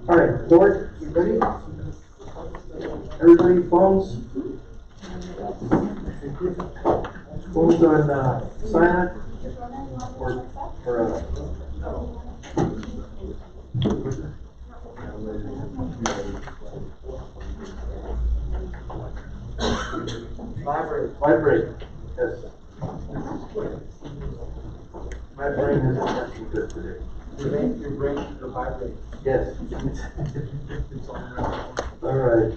All right, board, you ready? Everybody, phones? Phones on silent? Or vibrate, yes. My brain isn't working good today. Your brain should vibrate. Yes. All right.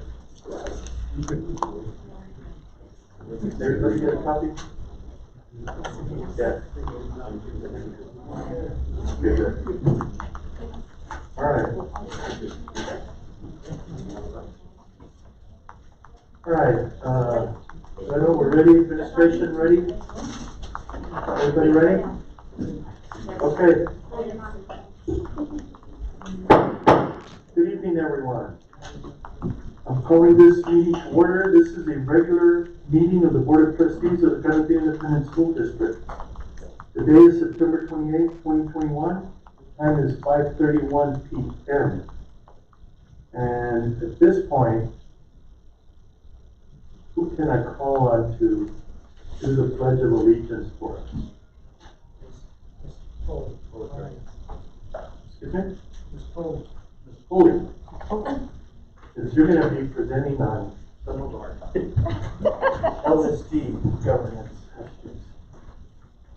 Everybody get a copy? Yeah. Okay, good. All right. All right. I know we're ready. Administration ready? Everybody ready? Okay. Good evening, everyone. I'm calling this meeting to order. This is a regular meeting of the Board of Trustees of the Guadalupe Independent School District. Today is September 28, 2021. The time is 5:31 p.m. And at this point, who can I call on to do the Pledge of Allegiance for us? Excuse me? Ms. Foley. Because you're going to be presenting on some of our LSD governance issues.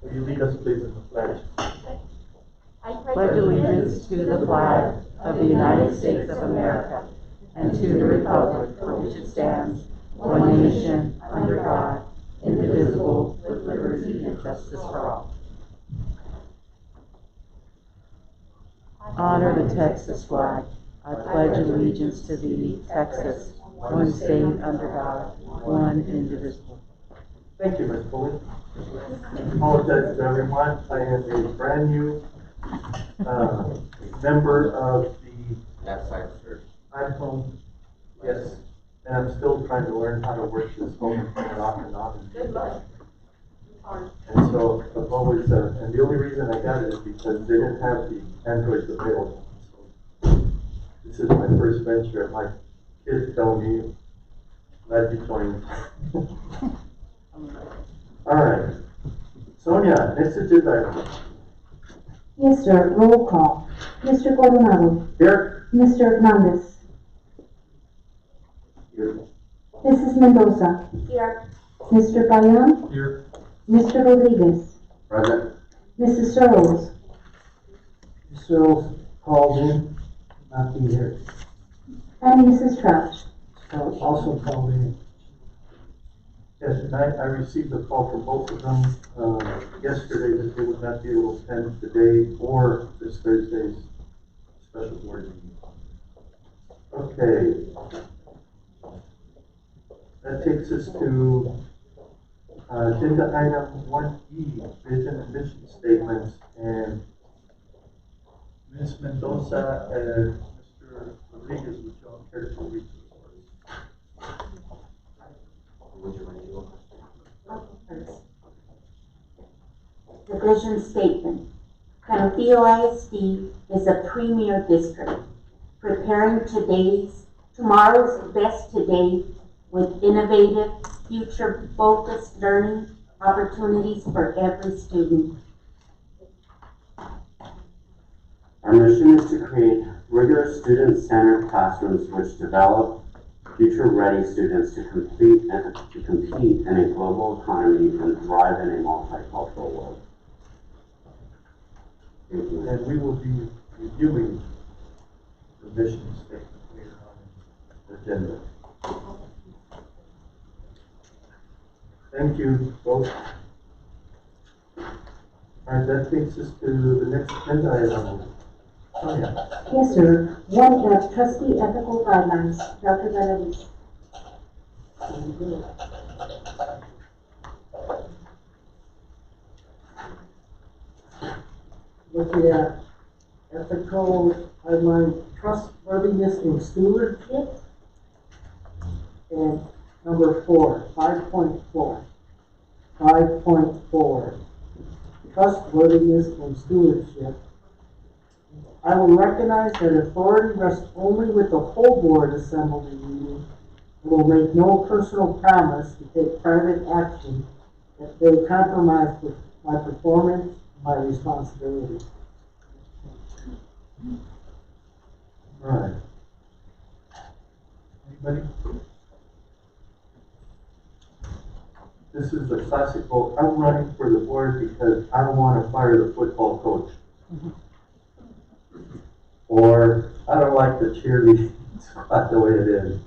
Will you lead us, please, in the pledge? I pledge allegiance to the flag of the United States of America and to the republic for which it stands, one nation, under God, indivisible, with liberty and justice for all. Honor the Texas flag. I pledge allegiance to thee, Texas, one state under God, one indivisible. Thank you, Ms. Foley. I apologize to everyone. I am a brand new member of the iPhone. Yes, and I'm still trying to learn how to work this phone and turn it off and on. Good luck. And so I've always, and the only reason I got it is because they didn't have the Androids available. So this is my first venture. My kids tell me, glad you joined. All right. Sonia, next agenda item. Yes, sir. Roll call. Mr. Coronado. Here. Mr. Hernandez. Here. Mrs. Mendoza. Here. Mr. Payan. Here. Mr. Rodriguez. Present. Mrs. Searles. Mr. Searles called in, not be here. And Mrs. Trash. Also called in. Yes, and I received a call from both of them yesterday that they would not be able to attend today or this Thursday's special board meeting. Okay. That takes us to agenda item 1E, vision and mission statements, and Ms. Mendoza and Mr. Rodriguez, would y'all care to read this for us? The vision statement. Canofio ISD is a premier district, preparing tomorrow's best today with innovative, future-focused learning opportunities for every student. Our mission is to create rigorous student-centered classrooms which develop future-ready students to compete in a global economy and thrive in a multicultural world. And we will be reviewing the mission statement later on in the agenda. Thank you both. All right, that takes us to the next agenda item. Sonia. Yes, sir. 1F, trustee ethical guidelines. Dr. Benavides. Looking at ethical guideline trustworthiness in stewardship. And number 4, 5.4. 5.4. Trustworthiness in stewardship. I will recognize that authority rests only with the whole board assembled in meeting, and will make no personal promise to take private action that may compromise my performance and my responsibility. All right. Anybody? This is the classic vote. I'm running for the board because I don't want to fire the football coach. Or I don't like the cheerleading squad the way it is.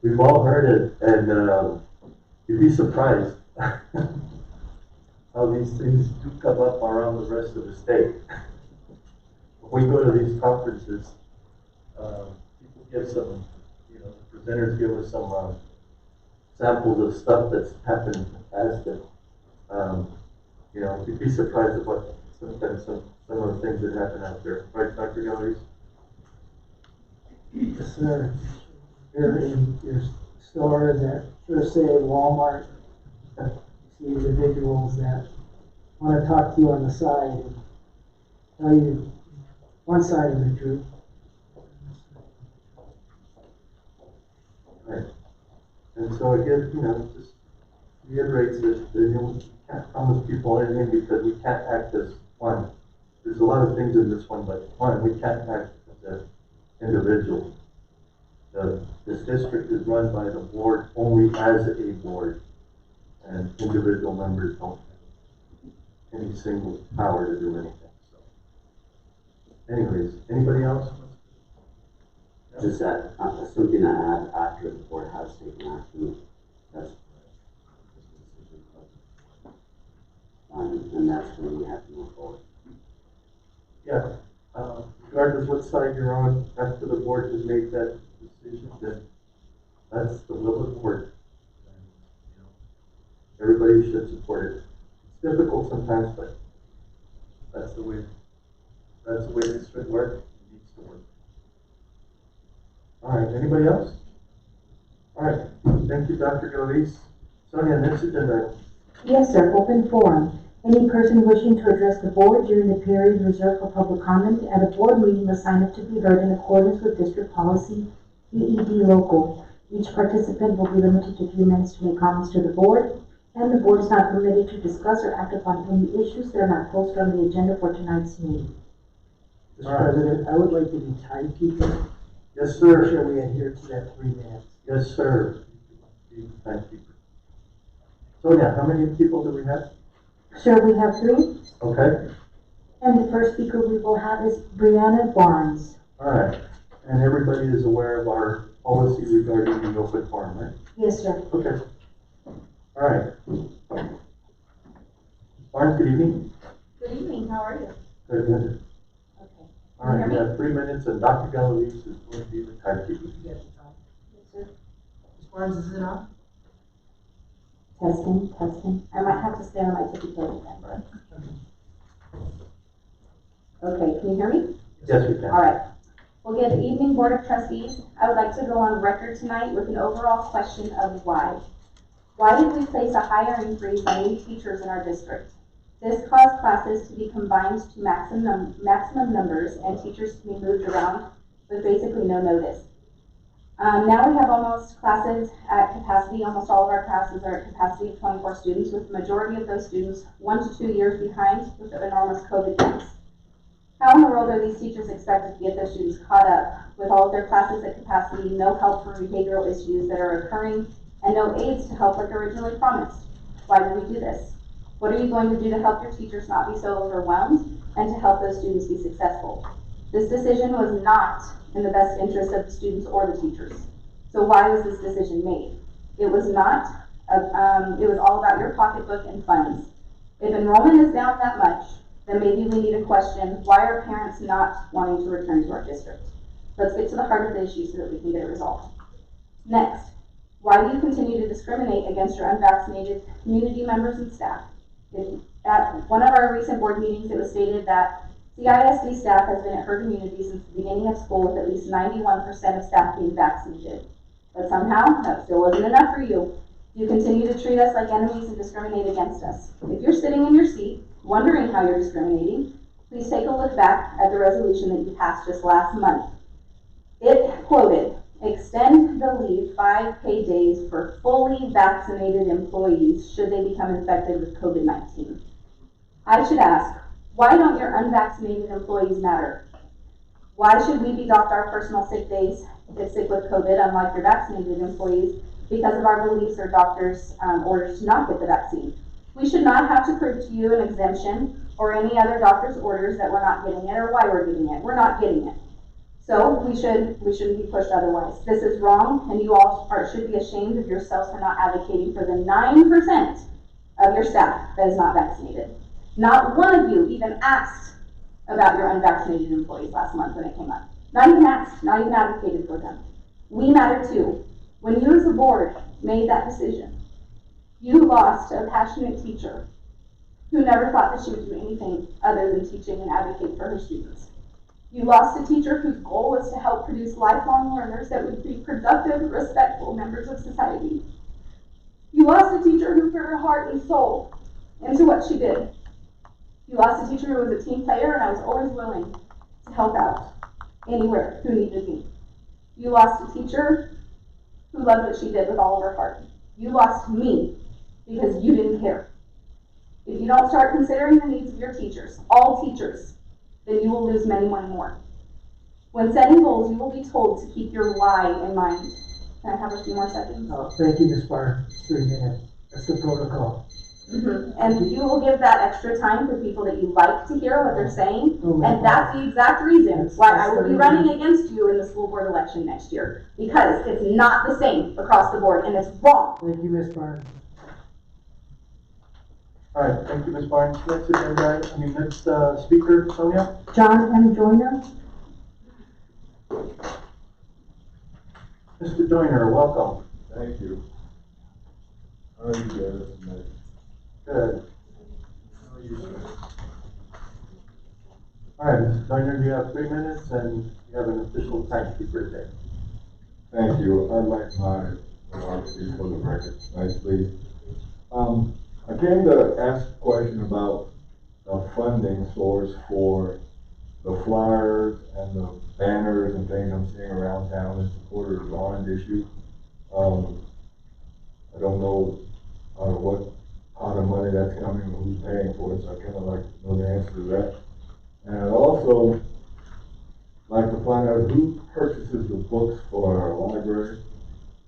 We've all heard it, and you'd be surprised how these things do come up around the rest of the state. When we go to these conferences, people give some, the presenters give us some samples of stuff that's happened as the, you'd be surprised at what sometimes some of the things that happen out there. Right, Dr. Galleries? Yes, sir. You're in your store that sure say Walmart. You see individuals that want to talk to you on the side and tell you one side of the truth. Right. And so again, just reiterates that we can't promise people anything because we can't act as one. There's a lot of things in this one, but one, we can't act as an individual. This district is run by the board only as a board, and individual members don't have any single power to do anything. So, anyways, anybody else? Just that, something to add after the board has taken action, that's, and that's when we have to move forward. Yeah, regardless what side you're on, after the board has made that decision, then that's the will of the board. And, everybody should support it. It's difficult sometimes, but that's the way this should work. It needs to work. All right, anybody else? All right, thank you, Dr. Galvis. Sonia, next agenda. Yes, sir. Open forum. Any person wishing to address the board during the period reserved for public comment at a board meeting must sign up to be heard in accordance with district policy CISD local. Each participant will be limited to 3 minutes to make comments to the board, and the board is not permitted to discuss or act upon any issues that are not posted on the agenda for tonight's meeting. Mr. President, I would like to be timekeeper. Yes, sir. Make sure we adhere to that 3 minutes. Yes, sir. Thank you. Sonia, how many people do we have? Sir, we have 3, Okay. and the first speaker we will have is Brianna Barnes. All right. And everybody is aware of our policy regarding the open forum, right? Yes, sir. Okay. All right. Barnes, good evening. Good evening, how are you? Good, good. Okay. All right, we have 3 minutes, and Dr. Galvis is going to be the timekeeper. Yes, sir. Ms. Barnes, is it on? Testing, testing. I might have to stay on my tippy toes again. Okay, can you hear me? Yes, we can. All right. Well, good evening, Board of Trustees. I would like to go on record tonight with an overall question of why. Why did we place a hiring freeze on new teachers in our district? This caused classes to be combined to maximum numbers and teachers to be moved around with basically no notice. Now we have almost classes at capacity. Almost all of our classes are at capacity of 24 students, with the majority of those students 1 to 2 years behind with the enormous COVID camps. How in the world are these teachers expected to get their students caught up with all of their classes at capacity, no help for behavioral issues that are occurring, and no aids to help like originally promised? Why did we do this? What are you going to do to help your teachers not be so overwhelmed and to help those students be successful? This decision was not in the best interest of the students or the teachers. So why was this decision made? It was not, it was all about your pocketbook and funds. If enrollment is down that much, then maybe we need to question, why are parents not wanting to return to our district? Let's get to the heart of the issue so that we can get it resolved. Next, why do you continue to discriminate against your unvaccinated community members and staff? At one of our recent board meetings, it was stated that CISD staff has been at her community since the beginning of school with at least 91% of staff being vaccinated. But somehow, that still wasn't enough for you. You continue to treat us like enemies and discriminate against us. If you're sitting in your seat, wondering how you're discriminating, Please take a look back at the resolution that you passed just last month. It quoted, extend the leave 5 paid days for fully vaccinated employees should they become infected with COVID-19. I should ask, why don't your unvaccinated employees matter? Why should we be docked our personal sick days if sick with COVID, unlike your vaccinated employees, because of our beliefs or doctors' orders to not get the vaccine? We should not have to prove to you an exemption or any other doctor's orders that we're not getting it or why we're getting it. We're not getting it. So we shouldn't be pushed otherwise. This is wrong, and you all should be ashamed of yourselves for not advocating for the 9% of your staff that is not vaccinated. Not one of you even asked about your unvaccinated employees last month when it came up. Not even asked, not even advocated for them. We matter too. When you as a board made that decision, you lost a passionate teacher who never thought that she would do anything other than teaching and advocate for her students. You lost a teacher whose goal was to help produce lifelong learners that would be productive, respectful members of society. You lost a teacher who put her heart and soul into what she did. You lost a teacher who was a team player, and I was always willing to help out anywhere who needed me. You lost a teacher who loved what she did with all of her heart. You lost me because you didn't care. If you don't start considering the needs of your teachers, all teachers, then you will lose many more. When setting goals, you will be told to keep your why in mind. Can I have a few more seconds? Thank you, Ms. Barr. 3 minutes. That's the protocol. And you will give that extra time for people that you like to hear what they're saying. And that's the exact reason why I will be running against you in the school board election next year. Because it's not the same across the board, and it's wrong. Thank you, Ms. Barr. All right, thank you, Ms. Barnes. Next speaker, Sonia. John M. Joyner. Mr. Joyner, welcome. Thank you. How are you guys tonight? Good. How are you guys? All right, Mr. Joyner, you have 3 minutes and you have an official timekeeper today. Thank you. I'd like my remarks to be for the record nicely. I came to ask a question about the funding source for the flyers and the banners and things I'm seeing around town in support of the bond issue. I don't know what pot of money that's coming and who's paying for it, so I kind of like to know the answer to that. And I'd also like to find out who purchases the books for our library.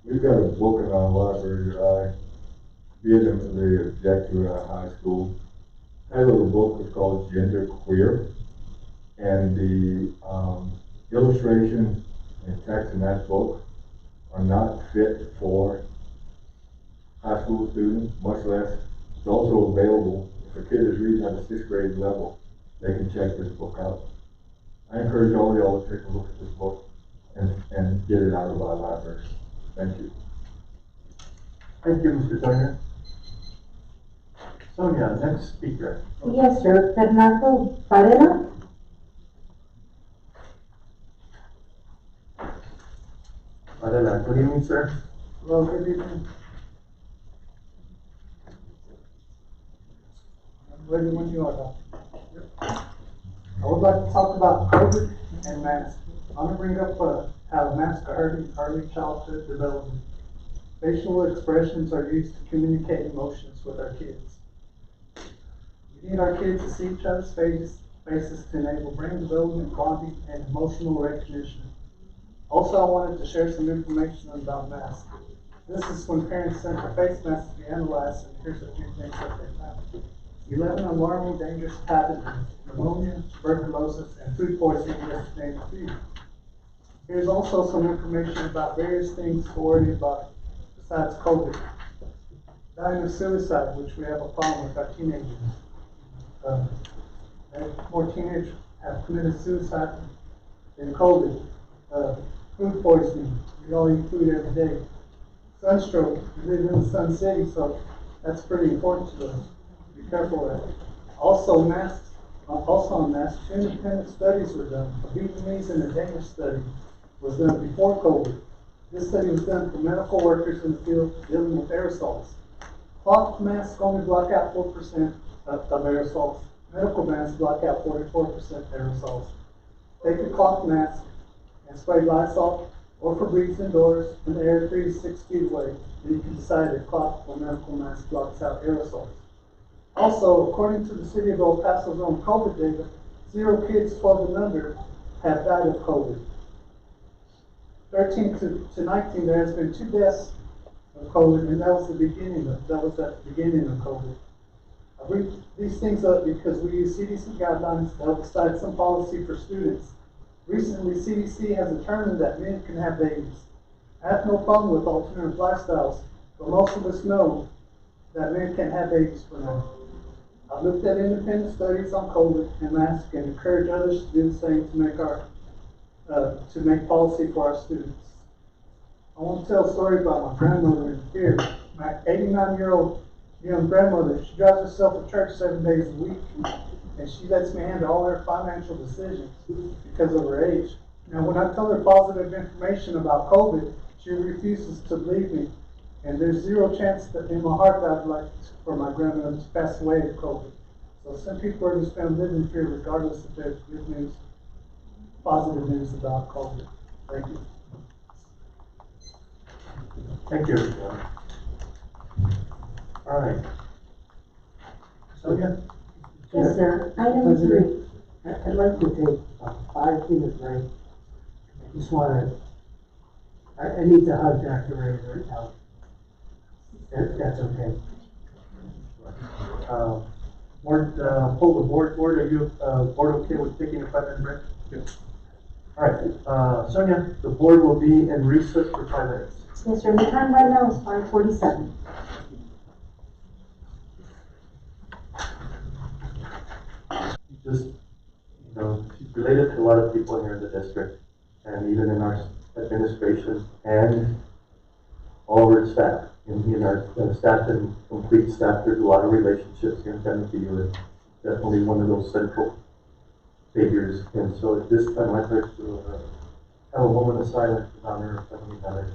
We've got a book in our library that I vehemently object to at our high school. The title of the book is called Gender Queer, and the illustrations and text in that book are not fit for high school students, much less it's also available if a kid is reading at the 6th grade level. They can check this book out. I encourage all y'all to take a look at this book and get it out of our library. Thank you. Thank you, Mr. Joyner. Sonia, next speaker. Yes, sir. Fernando Varela. Adela, good evening, sir. Hello, good evening. I'm ready when you are, Doctor. I would like to talk about COVID and masks. I want to bring up how masks are hurting early childhood development. Facial expressions are used to communicate emotions with our kids. We need our kids to see each other's faces to enable brain development, bonding, and emotional recognition. Also, I wanted to share some information about masks. This is when parents sent their face masks to be analyzed, and here's a few things that they found. 11 alarming dangerous pathogens: pneumonia, tuberculosis, and food poisoning, just to name a few. Here's also some information about various things to worry about besides COVID. Dying of suicide, which we have a problem with our teenagers. More teenagers have committed suicide than COVID. Food poisoning, we all eat food every day. Sunstroke, we live in the Sun City, so that's pretty important to us. Be careful of that. Also on masks, 2 independent studies were done. A Vietnamese and a Danish study was done before COVID. This study was done for medical workers in the field dealing with aerosols. Cloth masks only block out 4% of aerosols. Medical masks block out 44% aerosols. Take a cloth mask and spray Lysol or Febreze indoors in the air 3 to 6 feet away, and you can decide if cloth or medical mask blocks out aerosols. Also, according to the City of El Paso's own COVID data, 0 kids 12 and under have died of COVID. 13 to 19, there has been 2 deaths of COVID, and that was at the beginning of COVID. I bring these things up because we use CDC guidelines to help decide some policy for students. Recently, CDC has determined that men can have babies. I have no problem with alternative lifestyles, but most of us know that men can't have babies for now. I've looked at independent studies on COVID and masks and encourage others to do the same to make policy for our students. I want to tell a story about my grandmother in fear. My 89-year-old young grandmother, she drives herself to church 7 days a week, and she lets me handle all her financial decisions because of her age. Now, when I tell her positive information about COVID, she refuses to believe me, and there's 0 chance that in my heart that I'd like for my grandmother to pass away of COVID. So some people are just going to live in fear regardless if there's good news, positive news about COVID. Thank you. Thank you. All right. Sonia? Yes, sir. Item 3. I'd like to take a 5-minute break. I just want to, I need to hug Dr. Ray right now. That's okay. Pull the board, are you, board okay with taking a 5-minute break? Good. All right, Sonia, the board will be in recess for 5 minutes. Yes, sir. The time right now is 5:47. Just, she's related to a lot of people here in the district, and even in our administration, and all of our staff. In our staff and complete staff, there's a lot of relationships here in San Diego. Definitely one of those central figures. And so at this time, I'd like to have a moment of silence in honor of Family Matters.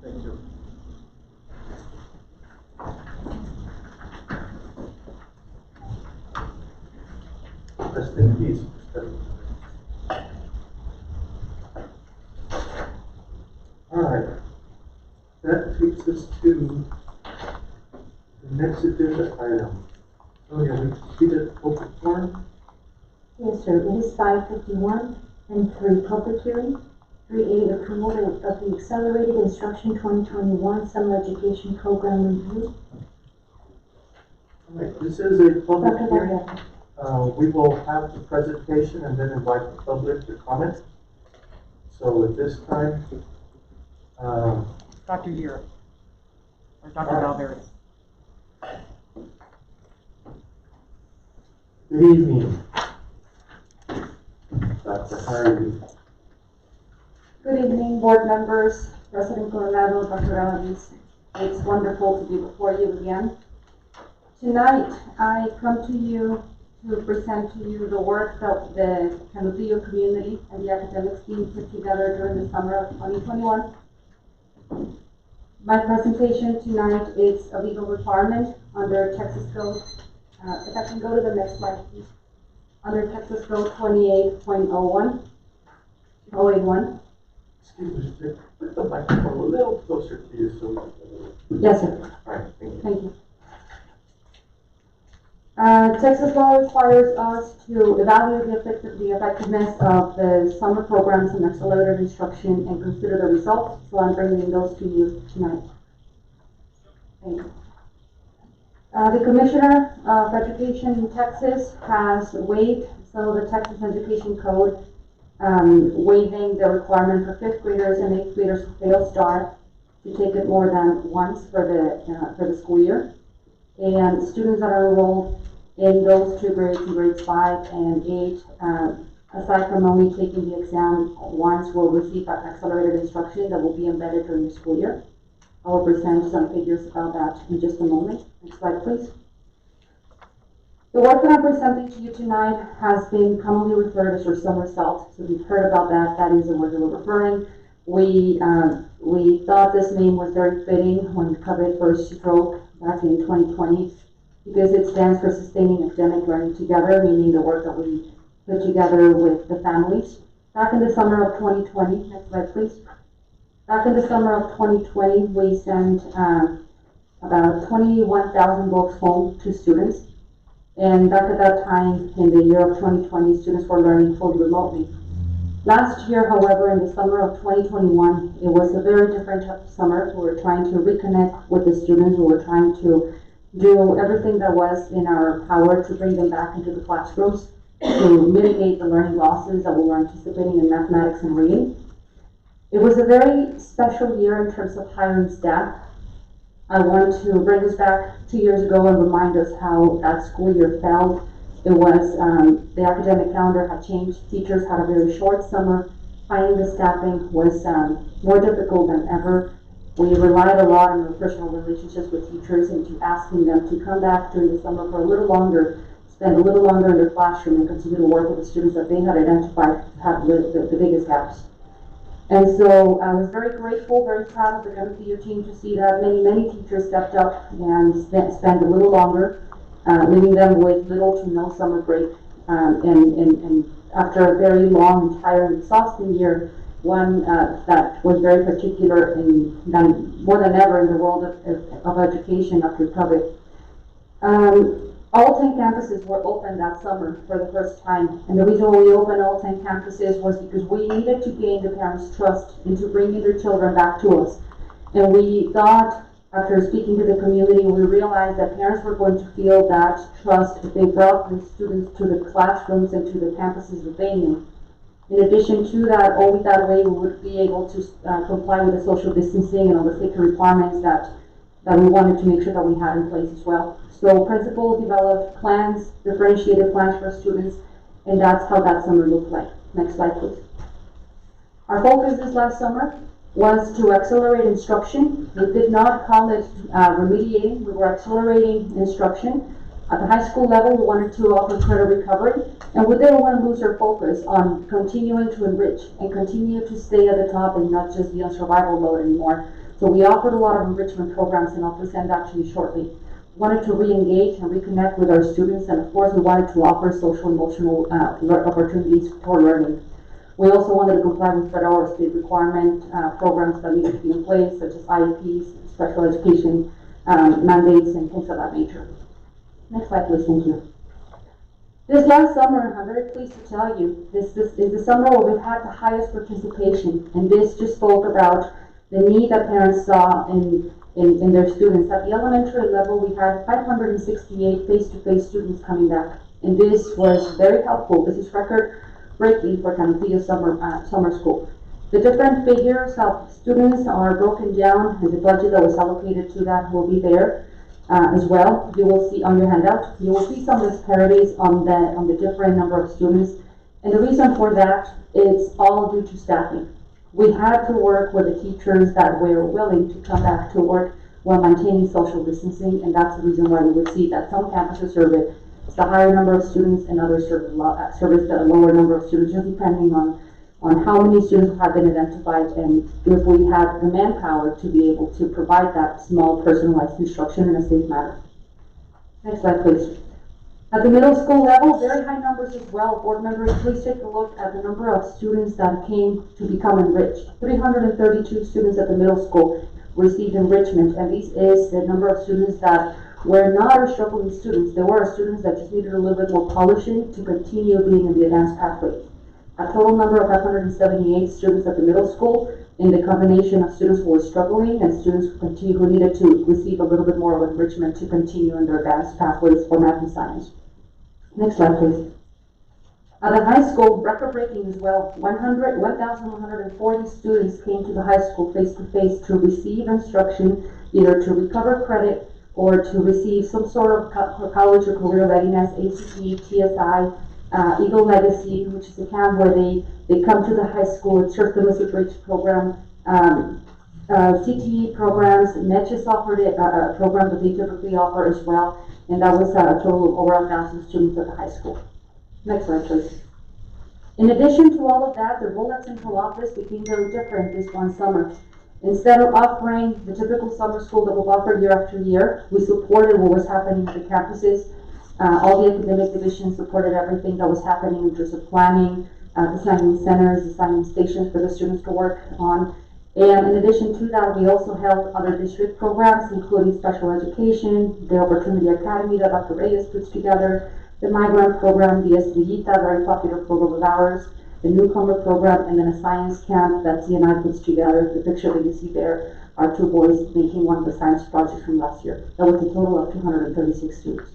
Thank you. Rest in peace. All right. That takes us to the next agenda item. Oh yeah, we completed open forum. Yes, sir. It is 5:51. And 3, public hearing. 3A, approval of the Accelerated Instruction 2021 Summer Education Program Review. All right, this is a public Dr. hearing. Barrett. We will have the presentation and then invite the public to comment. So at this time, Dr. Gira, or Dr. Valverde. good evening. Dr. Harvey. Good evening, board members, President Coronado, Dr. Alves. It's wonderful to be before you again. Tonight, I come to you to present to you the work that the Canudillo community and the academics team put together during the summer of 2021. My presentation tonight is a legal requirement under Texas Code. If I can go to the next slide, please. Under Texas Code 28.01, 081. Excuse me, put the microphone a little closer to you so. Yes, sir. All right, thank you. Thank you. Texas law requires us to evaluate the effectiveness of the summer programs and accelerated instruction and consider the results. So I'm bringing those to you tonight. Thank you. The Commissioner of Education in Texas has waived some of the Texas Education Code, waiving the requirement for 5th graders and 8th graders who fail STAR to take it more than once for the school year. And students that are enrolled in those 2 grades, in grades 5 and 8, aside from only taking the exam once, will receive accelerated instruction that will be embedded during the school year. I will present some figures about that in just a moment. Next slide, please. The work that I'm presenting to you tonight has been commonly referred as our summer SALT. So you've heard about that. That is the word that we're referring. We thought this name was very fitting when COVID first broke back in 2020 because it stands for Sustaining Academic Learning Together, meaning the work that we put together with the families. Back in the summer of 2020, next slide please. Back in the summer of 2020, we sent about 21,000 books home to students. And back at that time, in the year of 2020, students were learning fully remotely. Last year, however, in the summer of 2021, it was a very different summer. We were trying to reconnect with the students. We were trying to do everything that was in our power to bring them back into the classrooms, to mitigate the learning losses that we were anticipating in mathematics and reading. It was a very special year in terms of hiring staff. I want to bring us back 2 years ago and remind us how that school year felt. It was, the academic calendar had changed. Teachers had a very short summer. Finding the staffing was more difficult than ever. We relied a lot on our personal relationships with teachers and to asking them to come back during the summer for a little longer, spend a little longer in their classroom and continue to work with the students that they had identified had the biggest gaps. And so I was very grateful, very proud of the WPU team to see that many teachers stepped up and spent a little longer, leaving them with little to no summer break. And after a very long and tiring, exhausting year, one that was very particular more than ever in the world of education after COVID. All 10 campuses were open that summer for the first time. And the reason why we opened all 10 campuses was because we needed to gain the parents' trust into bringing their children back to us. And we thought, after speaking to the community, we realized that parents were going to feel that trust if they brought the students to the classrooms and to the campuses that they knew. In addition to that, only that way we would be able to comply with the social distancing and all the safety requirements that we wanted to make sure that we had in place as well. So principals developed plans, differentiated plans for students, and that's how that summer looked like. Next slide, please. Our focus this last summer was to accelerate instruction. We did not call it remediating. We were accelerating instruction. At the high school level, we wanted to offer credit recovery, and we didn't want to lose our focus on continuing to enrich and continue to stay at the top and not just be on survival mode anymore. So we offered a lot of enrichment programs, and I'll present that to you shortly. We wanted to re-engage and reconnect with our students, and of course we wanted to offer social and emotional opportunities for learning. We also wanted to comply with federal or state requirement programs that needed to be in place, such as IEPs, special education mandates, and things of that nature. Next slide, please. Thank you. This last summer, I'm very pleased to tell you, this is the summer where we've had the highest participation, and this just spoke about the need that parents saw in their students. At the elementary level, we had 568 face-to-face students coming back, and this was very helpful. This is record-breaking for Canopillo summer school. The different figures of students are broken down, and the budget that was allocated to that will be there as well. You will see on your handout, you will see some disparities on the different number of students, and the reason for that is all due to staffing. We had to work with the teachers that were willing to come back to work while maintaining social distancing, and that's the reason why we would see that some campuses service the higher number of students and others service the lower number of students, just depending on how many students have been identified and if we have the manpower to be able to provide that small personalized instruction in a safe manner. Next slide, please. At the middle school level, very high numbers as well. Board members, please take a look at the number of students that came to become enriched. 332 students at the middle school received enrichment, and this is the number of students that were not our struggling students. There were students that just needed a little bit more polishing to continue being in the advanced pathway. A total number of 578 students at the middle school in the combination of students who were struggling and students who needed to receive a little bit more of enrichment to continue in their advanced pathways for math and science. Next slide, please. At the high school, record-breaking as well, 1,140 students came to the high school face-to-face to receive instruction, either to recover credit or to receive some sort of college or career readiness, ACT, TSI, Eagle Legacy, which is a camp where they come to the high school and serve them as a bridge program. CTE programs, Netches offered a program that they typically offer as well, and that was a total of over 1,000 students at the high school. Next slide, please. In addition to all of that, the role at Central Office became very different this one summer. Instead of offering the typical summer school that we've offered year after year, we supported what was happening at the campuses. All the academic divisions supported everything that was happening in terms of planning, designing centers, designing stations for the students to work on. And in addition to that, we also held other district programs, including special education, the Opportunity Academy that Dr. Reyes puts together, the migrant program, the Estrellita, very popular program of ours, the newcomer program, and then a science camp that CNI puts together. The picture that you see there are two boys making one of the science projects from last year. That was a total of 236 students.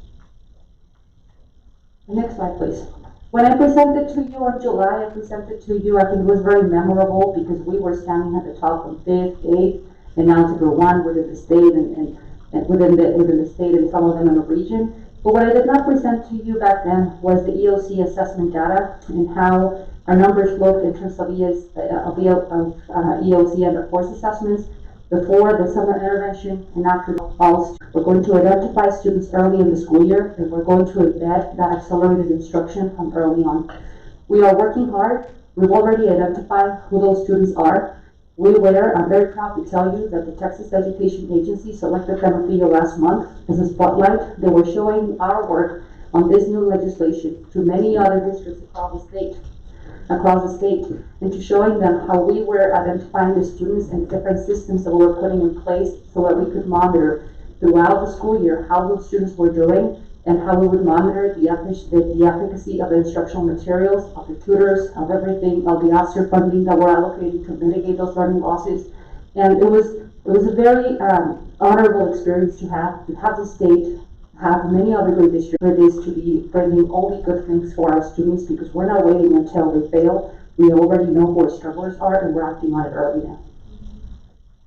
The next slide, please. When I presented to you in July, I presented to you, I think it was very memorable because we were standing at the top of 5th, 8th, and Algebra 1 within the state and within the state and some of them in the region. But what I did not present to you back then was the EOC assessment data and how our numbers looked in terms of EOC and the course assessments before the summer intervention and after the fall. We're going to identify students early in the school year, and we're going to embed that accelerated instruction from early on. We are working hard. We've already identified who those students are. I'm very proud to tell you that the Texas Education Agency selected Canopillo last month as a spotlight. They were showing our work on this new legislation to many other districts across the state, and to showing them how we were identifying the students and different systems that we were putting in place so that we could monitor throughout the school year how those students were doing and how we would monitor the efficacy of the instructional materials, of the tutors, of everything, of the officer funding that we're allocating to mitigate those learning losses. And it was a very honorable experience to have the state have many other great districts for this to be bringing only good things for our students, because we're not waiting until they fail. We already know who our strugglers are and we're acting on it early now.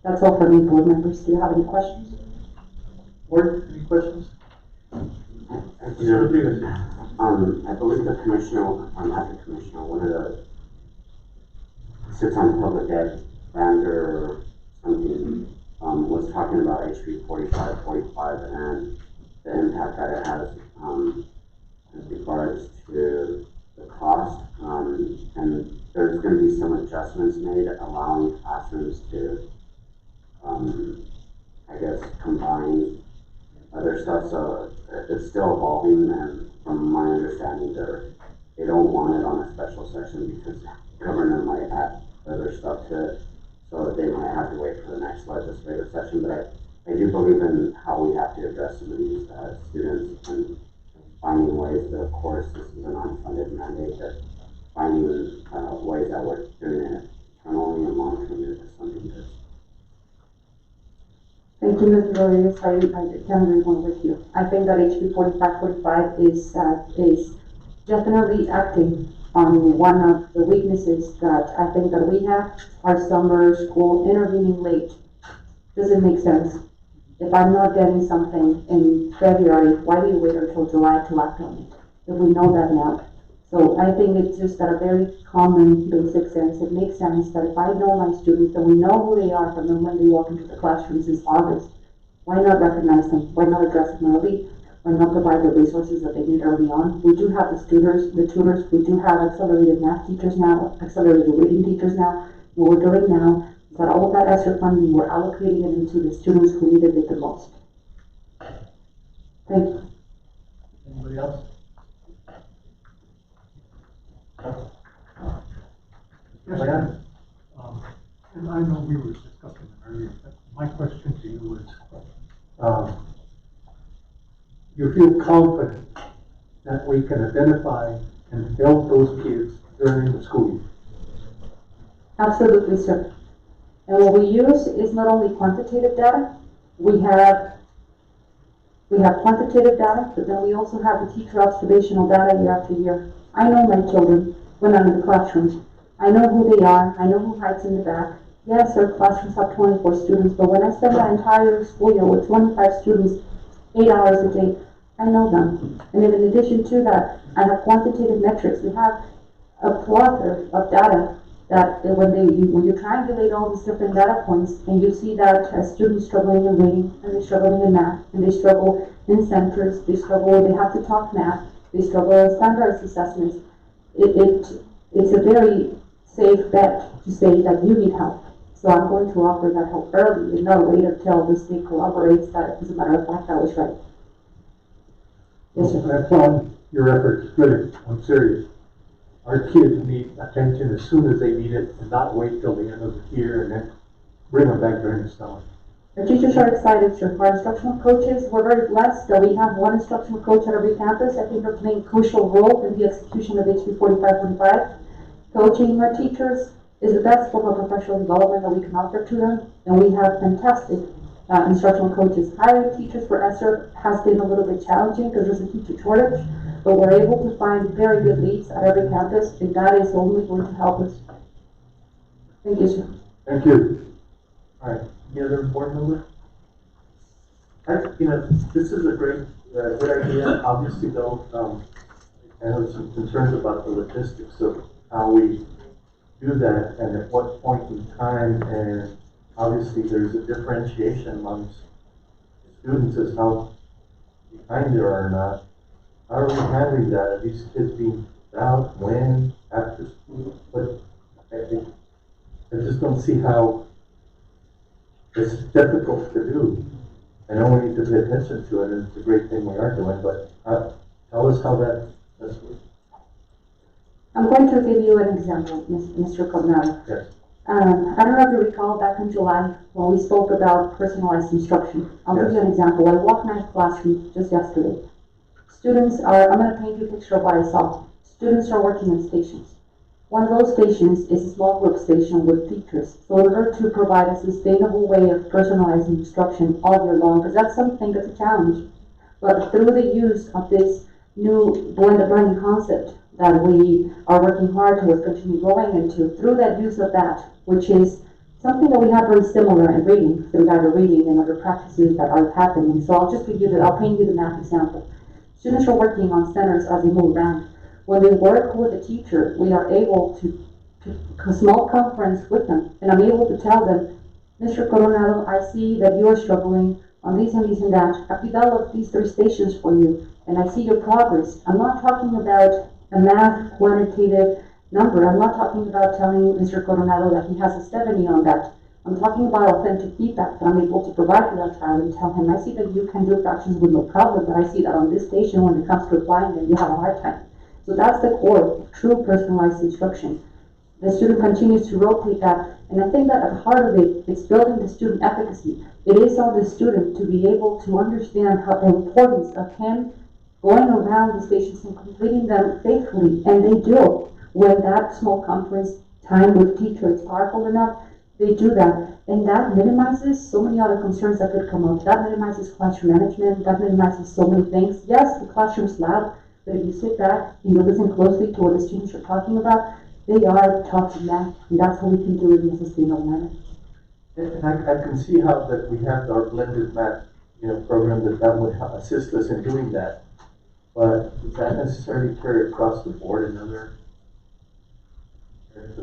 That's all for me, board members. Do you have any questions? Board, any questions? I believe the commissioner, not the commissioner, one of the sits on public ed, or something, was talking about HB 4545 and the impact that it has as regards to the cost, and there's going to be some adjustments made allowing classrooms to, I guess, combine other stuff. So it's still evolving, and from my understanding, they don't want it on a special session because the governor might add other stuff to it, so they might have to wait for the next legislative session. But I do believe in how we have to address some of these students and finding ways that, of course, this is an unfunded mandate, that finding ways that we're doing it internally and monitoring it is something that's. Thank you, Mr. Rodriguez. I can agree more with you. I think that HB 4545 is definitely acting on one of the weaknesses that I think that we have. Our summer school intervening late doesn't make sense. If I'm not getting something in February, why do you wait until July to act on it? If we know that now. So I think it's just at a very common basic sense. It makes sense that if I know my students, that we know who they are from them when they walk into the classroom since August, why not recognize them? Why not address them early? Why not provide the resources that they need early on? We do have the tutors, we do have accelerated math teachers now, accelerated reading teachers now. What we're doing now is that all of that extra funding, we're allocating it into the students who needed it the most. Thank you. Anybody else? Yes, and I know we were discussing it earlier, but my question to you is, you feel confident that we can identify and help those kids during the school year? Absolutely, sir. And what we use is not only quantitative data, we have quantitative data, but then we also have the teacher observational data year after year. I know my children when I'm in the classroom. I know who they are. I know who hides in the back. Yes, our classrooms have 24 students, but when I spend my entire school year with 25 students, 8 hours a day, I know them. And then in addition to that, I have quantitative metrics. We have a plethora of data that when you triangulate all these different data points and you see that students struggling in reading and they're struggling in math and they struggle in centers, they have to talk math, they struggle in standardized assessments, it's a very safe bet to say that you need help. So I'm going to offer that help early and not wait until the state corroborates that, as a matter of fact, I was right. Yes, sir. I applaud your efforts, really, I'm serious. Our kids need attention as soon as they need it, and not wait till the end of the year and then bring them back during the summer. Our teachers are excited, sir. Our instructional coaches, we're very blessed that we have one instructional coach at every campus. I think they're playing a crucial role in the execution of HB 4545. Coaching our teachers is the best form of professional development that we can offer to them, and we have fantastic instructional coaches. Hiring teachers for ESSER has been a little bit challenging because there's a teacher shortage, but we're able to find very good leads at every campus, and that is only going to help us. Thank you, sir. Thank you. All right, any other board member? This is a great, good idea. Obviously, though, I have some concerns about the logistics of how we do that and at what point in time, and obviously there's a differentiation amongst students as how behind they are or not. How are we handling that? Are these kids being out, when, after school? But I just don't see how it's difficult to do. I know we need to pay attention to it, and it's a great thing we are doing, but tell us how that's working. I'm going to give you an example, Mr. Cognado. Yes. I don't know if you recall back in July when we spoke about personalized instruction. I'll give you an example. I walked my classroom just yesterday. Students are, I'm going to paint you a picture of what I saw. Students are working in stations. One of those stations is a small group station with teachers. So in order to provide a sustainable way of personalizing instruction all year long, because that's something that's a challenge, but through the use of this new blended learning concept that we are working hard towards continue growing into, through that use of that, which is something that we have very similar in reading, through guided reading and other practices that are happening. So I'll paint you the math example. Students are working on centers as they move around. When they work with a teacher, we are able to a small conference with them, and I'm able to tell them, Mr. Coronado, I see that you are struggling on these and these and that. I've developed these 3 stations for you, and I see your progress. I'm not talking about a math quantitative number. I'm not talking about telling Mr. Coronado that he has a 70 on that. I'm talking about authentic feedback that I'm able to provide to that child and tell him, I see that you can do fractions with no problem, but I see that on this station, when it comes to applying them, you have a hard time. So that's the core of true personalized instruction. The student continues to rotate that, and I think that at the heart of it, it's building the student efficacy. It is on the student to be able to understand the importance of him going around the stations and completing them faithfully, and they do. When that small conference time with teacher is powerful enough, they do that, and that minimizes so many other concerns that could come up. That minimizes classroom management, that minimizes so many things. Yes, the classroom's loud, but if you sit back and you listen closely to what the students are talking about, they are talking math, and that's how we can do it in a sustainable manner. And I can see how that we have our blended math, program that would assist us in doing that. But does that necessarily carry across the board in other areas?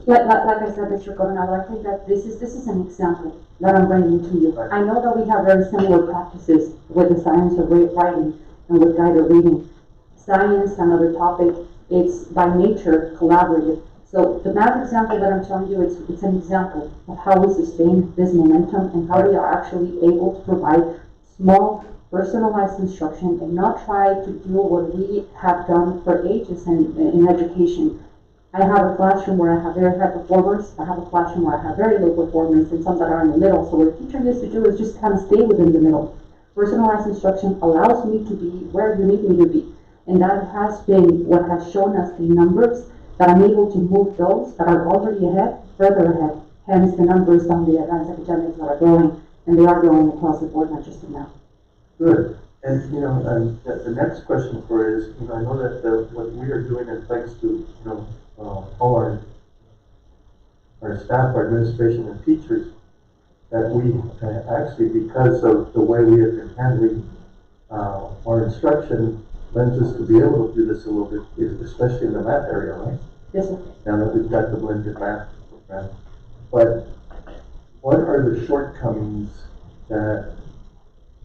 Like I said, Mr. Coronado, I think that this is an example that I'm bringing to you. Right. I know that we have very similar practices with the science of writing and with guided reading. Science, another topic, it's by nature collaborative. So the math example that I'm telling you, it's an example of how we sustain this momentum and how we are actually able to provide small, personalized instruction and not try to do what we have done for ages in education. I have a classroom where I have very high performers. I have a classroom where I have very low performers and some that are in the middle. So what a teacher needs to do is just kind of stay within the middle. Personalized instruction allows me to be where you need me to be. And that has been what has shown us the numbers that I'm able to move those that are already ahead, further ahead. Hence the numbers on the advanced academics that are growing, and they are growing across the board, not just in math. Good. And the next question for is, I know that what we are doing is thanks to all our staff, our administration, and teachers, that we actually, because of the way we have been handling our instruction lends us to be able to do this a little bit, especially in the math area, right? Yes, sir. Now that we've got the blended math program. But what are the shortcomings that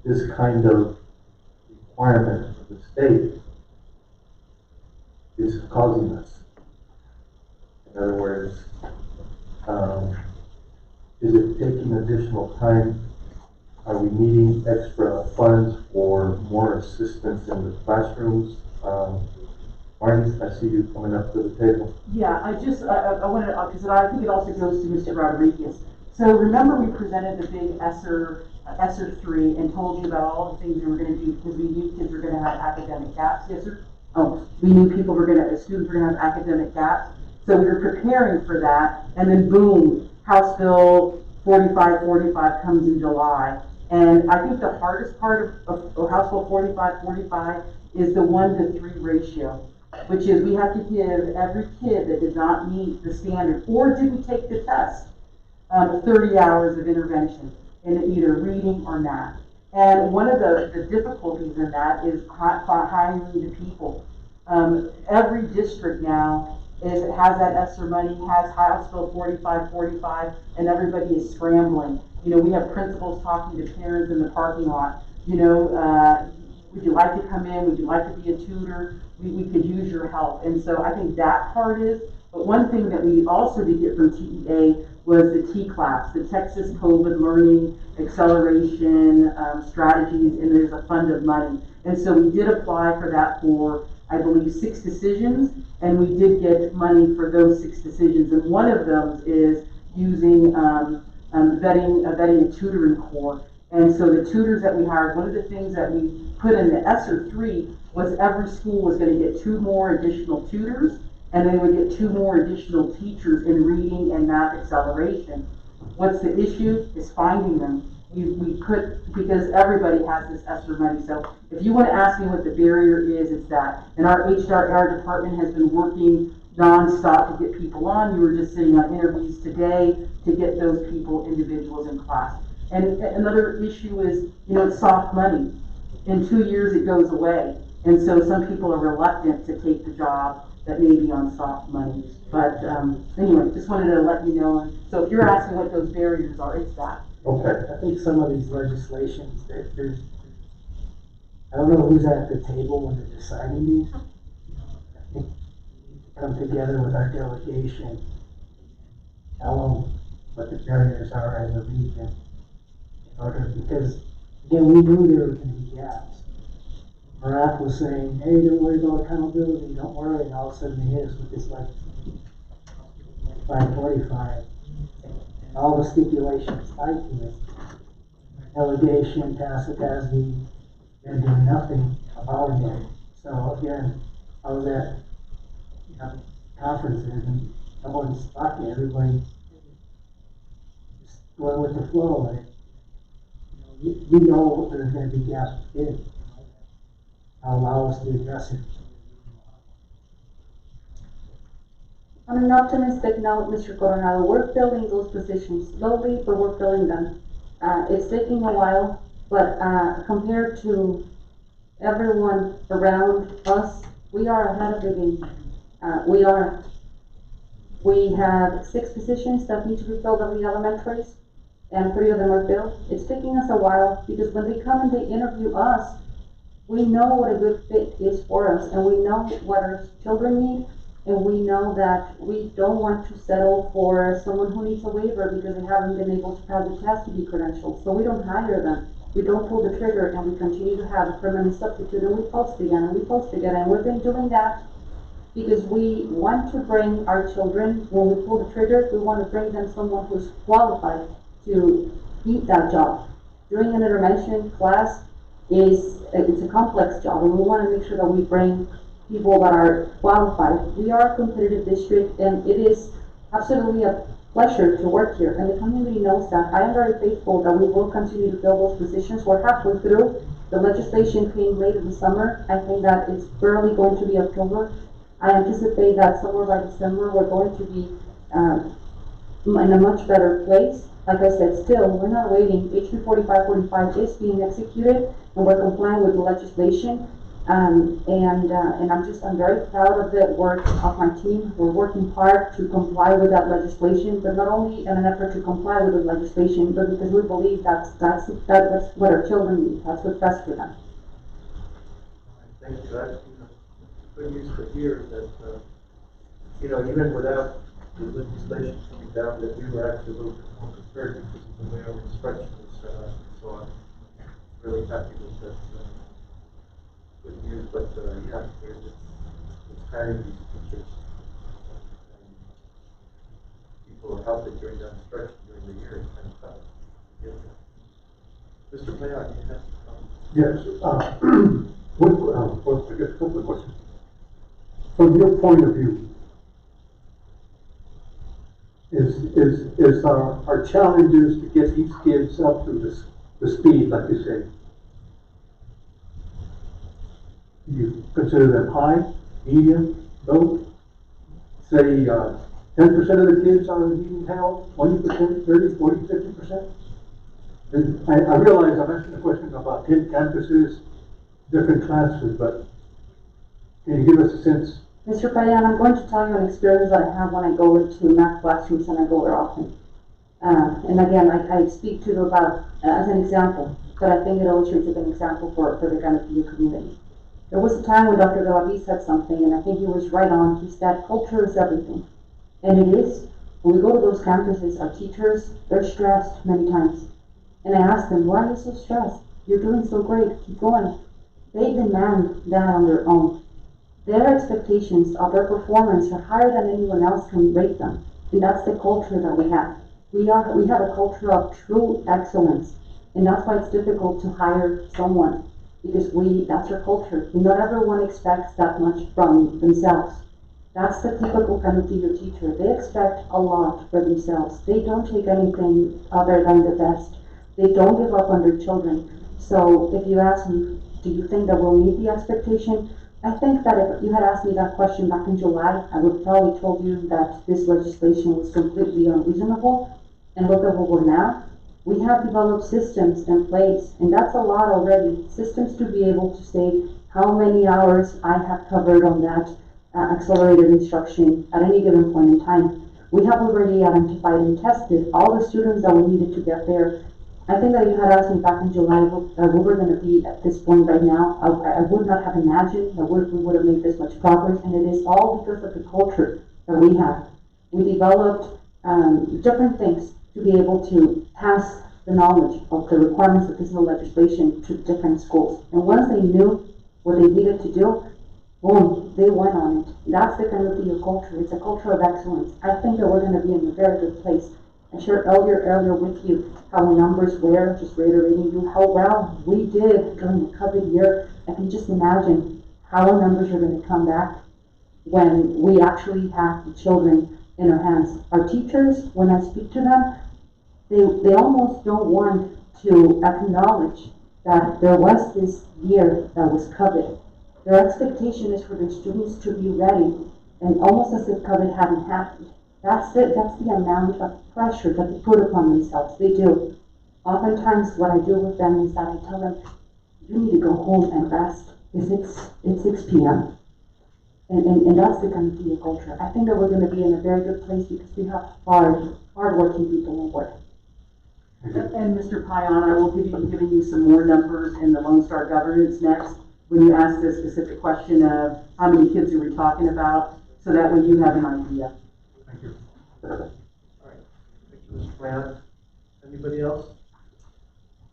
this kind of requirement of the state is causing us? In other words, is it taking additional time? Are we needing extra funds for more assistance in the classrooms? Marty, I see you coming up to the table. Yeah, I wanted to, because I think it also goes to Mr. Rodriguez. So remember we presented the big ESSER 3 and told you about all the things we were going to do because we knew kids were going to have academic gaps. Yes, sir? Oh, we knew students were going to have academic gaps. So we were preparing for that, and then boom, House Bill 4545 comes in July. And I think the hardest part of House Bill 4545 is the 1-to-3 ratio, which is we have to give every kid that did not meet the standard or didn't take the test 30 hours of intervention in either reading or math. And one of the difficulties in that is hiring the people. Every district now has that ESSER money, has House Bill 4545, and everybody is scrambling. You know, we have principals talking to parents in the parking lot. You know, would you like to come in? Would you like to be a tutor? We could use your help. And so I think that part is, but one thing that we also did get from TEA was the TCLAS, the Texas COVID Learning Acceleration Strategies, and there's a fund of money. And so we did apply for that for, I believe, 6 decisions, and we did get money for those 6 decisions. And one of them is using vetting a tutoring corps. And so the tutors that we hired, one of the things that we put in the ESSER 3 was every school was going to get 2 more additional tutors, and they would get 2 more additional teachers in reading and math acceleration. What's the issue? Is finding them. We put, because everybody has this ESSER money. So if you want to ask me what the barrier is, it's that. And our HR department has been working nonstop to get people on. You were just sitting on interviews today to get those people, individuals in class. And another issue is, you know, it's soft money. In 2 years it goes away. And so some people are reluctant to take the job that may be on soft money. But anyway, just wanted to let you know. So if you're asking what those barriers are, it's that. Okay. I think some of these legislations, I don't know who's at the table when they're deciding these. I think we need to come together with our delegation, tell them what the barriers are as a region, in order, because again, we knew there were going to be gaps. Barack was saying, hey, don't worry about accountability, don't worry, and all of a sudden he is with this like 545. And all the stipulations tied to it. Delegation, CISD, they're doing nothing about it. So again, I was at conferences and no one's talking, everybody just going with the flow. And we know there's going to be gaps in. Allow us to address it. On an optimistic note, Mr. Coronado, we're filling those positions slowly, but we're filling them. It's taking a while, but compared to everyone around us, we are ahead of the game. We have 6 positions that need to be filled at the elementaries, and 3 of them are filled. It's taking us a while because when they come and they interview us, we know what a good fit is for us, and we know what our children need, and we know that we don't want to settle for someone who needs a waiver because they haven't been able to pass the test to be credentialed. So we don't hire them. We don't pull the trigger, and we continue to have a permanent substitute, and we post again, and we post again, and we've been doing that because we want to bring our children, when we pull the trigger, we want to bring them someone who's qualified to meet that job. Doing an intervention class it's a complex job, and we want to make sure that we bring people that are qualified. We are a competitive district, and it is absolutely a pleasure to work here, and the community knows that. I am very faithful that we will continue to fill those positions. We're halfway through. The legislation came late in the summer. I think that it's barely going to be October. I anticipate that somewhere by December we're going to be in a much better place. Like I said, still, we're not waiting. HB 4545 is being executed, and we're complying with the legislation. I'm very proud of the work of my team. We're working hard to comply with that legislation, but not only in an effort to comply with the legislation, but because we believe that's what our children need. That's what's best for them. Thank you. That's good news to hear that, even without the legislation coming down, that we were actually a little bit more prepared because of the way our construction was set up. So I'm really happy with that. Good news, but yeah, it's hiring these teachers. People are helping during that construction during the year. It's kind of tough to get there. Mr. Mayon, you have Yes, I guess a couple of questions. From your point of view, is our challenges to get these kids up to the speed, like you say? Do you consider them high, medium, low? Say 10% of the kids are needing help, 20%, 30, 40, 50%? And I realize I'm asking a question about 10 campuses, different classes, but can you give us a sense? Mr. Payan, I'm going to tell you an experience that I have when I go into math classrooms, and I go there often. And again, I speak to you about as an example, but I think it illustrates as an example for the Canopy community. There was a time when Dr. Galavi said something, and I think he was right on. He said, culture is everything. And it is. When we go to those campuses, our teachers, they're stressed many times. And I ask them, why are you so stressed? You're doing so great. Keep going. They demand that on their own. Their expectations of their performance are higher than anyone else can rate them. And that's the culture that we have. We have a culture of true excellence. And that's why it's difficult to hire someone. Because that's our culture. Not everyone expects that much from themselves. That's the typical Canopillo teacher. They expect a lot for themselves. They don't take anything other than the best. They don't give up on their children. So if you ask me, do you think that we'll meet the expectation? I think that if you had asked me that question back in July, I would probably told you that this legislation was completely unreasonable. And look at what we're now. We have developed systems in place, and that's a lot already. Systems to be able to say how many hours I have covered on that accelerated instruction at any given point in time. We have already identified and tested all the students that we needed to get there. I think that you had asked me back in July where we're going to be at this point right now. I would not have imagined that we would have made this much progress, and it is all because of the culture that we have. We developed different things to be able to pass the knowledge of the requirements of physical legislation to different schools. And once they knew what they needed to do, boom, they went on it. That's the kind of culture. It's a culture of excellence. I think that we're going to be in a very good place. I shared earlier with you how the numbers were, just reiterating you how well we did during the COVID year. I can just imagine how our numbers are going to come back when we actually have the children in our hands. Our teachers, when I speak to them, they almost don't want to acknowledge that there was this year that was COVID. Their expectation is for their students to be ready, and almost as if COVID hadn't happened. That's it. That's the amount of pressure that they put upon themselves. They do. Oftentimes, what I do with them is that I tell them, you need to go home and rest. It's 6 p.m. And that's the kind of culture. I think that we're going to be in a very good place because we have hard-working people on board. And Mr. Payan, I will be giving you some more numbers in the Lone Star governance next when you ask the specific question of how many kids are we talking about, so that way you have an idea. Thank you. All right. Thank you, Mr. Mayon. Anybody else?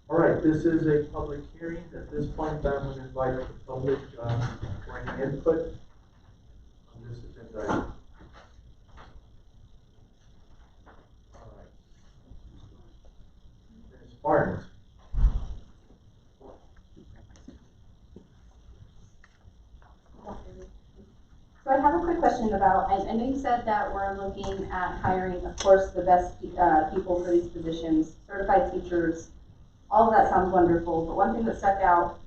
All right, this is a public hearing. At this point, I'm going to invite the public for any input on this agenda item. All right. Ms. Barnes. So I have a quick question about, I know you said that we're looking at hiring, of course, the best people for these positions, certified teachers. All of that sounds wonderful, but one thing that stuck out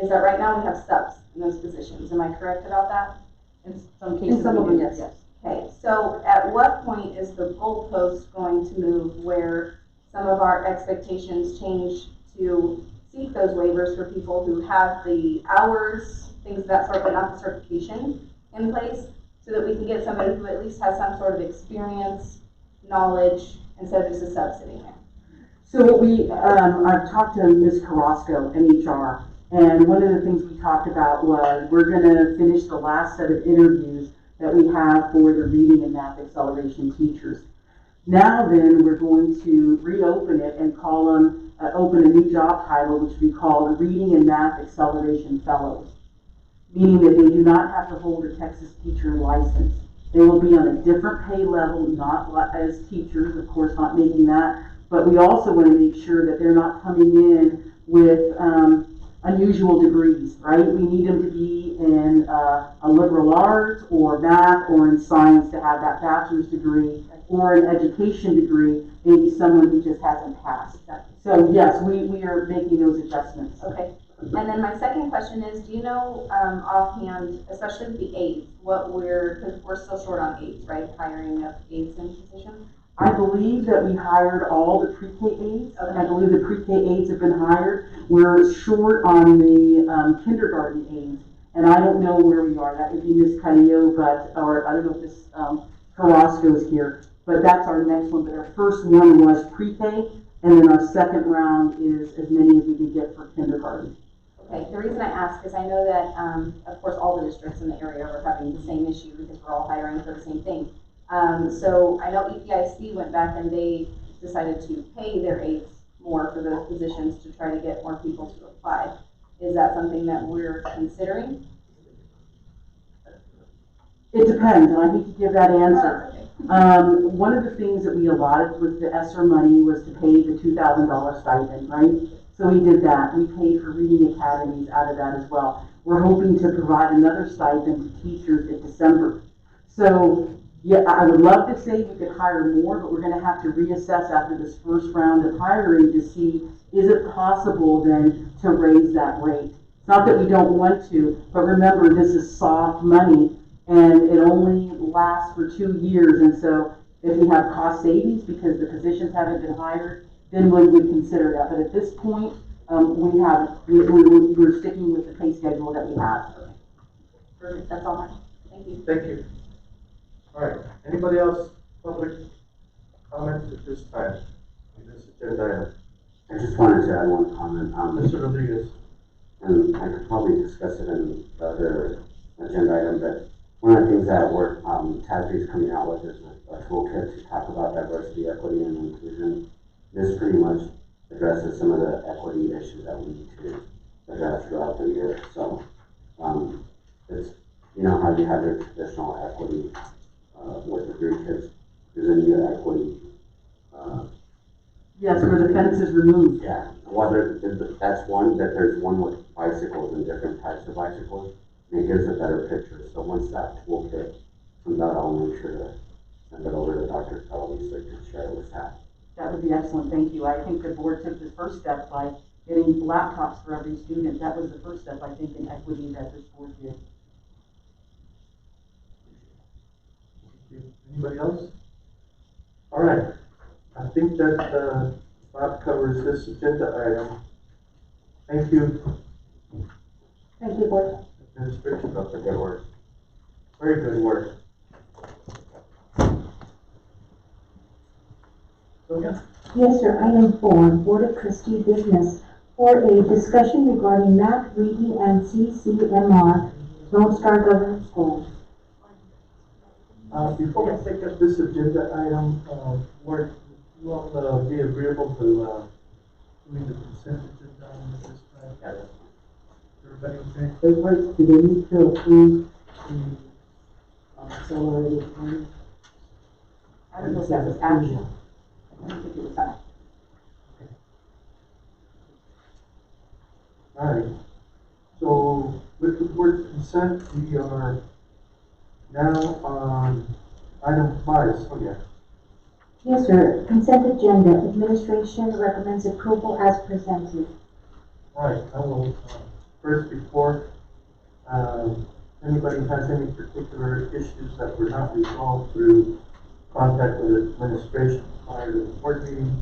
is that right now we have subs in those positions. Am I correct about that? In some cases, In some of them, yes. Okay, so at what point is the goalpost going to move where some of our expectations change to seek those waivers for people who have the hours, things of that sort, but not the certification in place, so that we can get somebody who at least has some sort of experience, knowledge, instead of just a sub sitting there. So what I've talked to Ms. Carrasco in HR, and one of the things we talked about was we're gonna finish the last set of interviews that we have for the reading and math acceleration teachers. Now then, we're going to reopen it and call them, open a new job title, which we call Reading and Math Acceleration Fellows, meaning that they do not have to hold a Texas teacher license. They will be on a different pay level, not as teachers, of course, not making that, but we also want to make sure that they're not coming in with unusual degrees, right? We need them to be in a liberal arts or math or in science to have that bachelor's degree, or an education degree, maybe someone who just hasn't passed. So yes, we are making those adjustments. Okay. And then my second question is, do you know offhand, especially with the aides, because we're still short on aides, right? Hiring of aides in positions? I believe that we hired all the pre-K aides, and I believe the pre-K aides have been hired. We're short on the kindergarten aides, and I don't know where we are. That would be Ms. Carrillo, or I don't know if Ms. Carrasco is here, but that's our next one. But our first one was pre-K, and then our second round is as many as we could get for kindergarten. Okay, the reason I ask is I know that, of course, all the districts in the area are having the same issue because we're all hiring for the same thing. So I know EPIC went back and they decided to pay their aides more for those positions to try to get more people to apply. Is that something that we're considering? It depends, and I hate to give that answer. Oh, okay. One of the things that we allotted with the ESSER money was to pay the $2,000 stipend, right? So we did that. We paid for reading academies out of that as well. We're hoping to provide another stipend to teachers in December. So yeah, I would love to say we could hire more, but we're going to have to reassess after this first round of hiring to see, is it possible then to raise that rate? It's not that we don't want to, but remember, this is soft money and it only lasts for 2 years. And so if we have cost savings because the positions haven't been hired, then we would consider that. But at this point, we're sticking with the pay schedule that we have. Perfect, that's all. Thank you. Thank you. All right, anybody else, public comment at this time on this agenda I just wanted to add one comment. item? Mr. Rodriguez. And I could probably discuss it in the other agenda item, but one of the things that we're, TASB is coming out with is a toolkit to talk about diversity, equity, and inclusion. This pretty much addresses some of the equity issues that we need to address throughout the year. So, it's, you know how you have your traditional equity with the Greek kids, there's a new equity. Yes, where the fence is removed. Yeah, well, that's one, that there's one with bicycles and different types of bicycles, and it gives a better picture. So once that toolkit comes out, I'll make sure to send it over to Dr. Kelly so you can share it with staff. That would be excellent, thank you. I think the board took the first step by getting laptops for every student. That was the first step, I think, in equity that this board did. Anybody else? All right, I think that that covers this agenda item. Thank you, Thank you, board. administration. That's a good work. Very good work. Sonia? Yes, sir. Item 4, Board of Trustee business for a discussion regarding math, reading, and CCMR, Lone Star Government Schools. Before we take up this agenda item, Ward, you all be agreeable to doing the consent agenda item at this time? Yeah. Everybody okay? Everybody, do they need to approve the accelerated funding? I don't know if that was action. I don't think it was action. All right. So with the board's consent, we are now on item 5, Sonia. Yes, sir. Consent agenda. Administration recommends approval as presented. All right, I will, first, before anybody has any particular issues that were not resolved through contact with administration prior to the board meeting,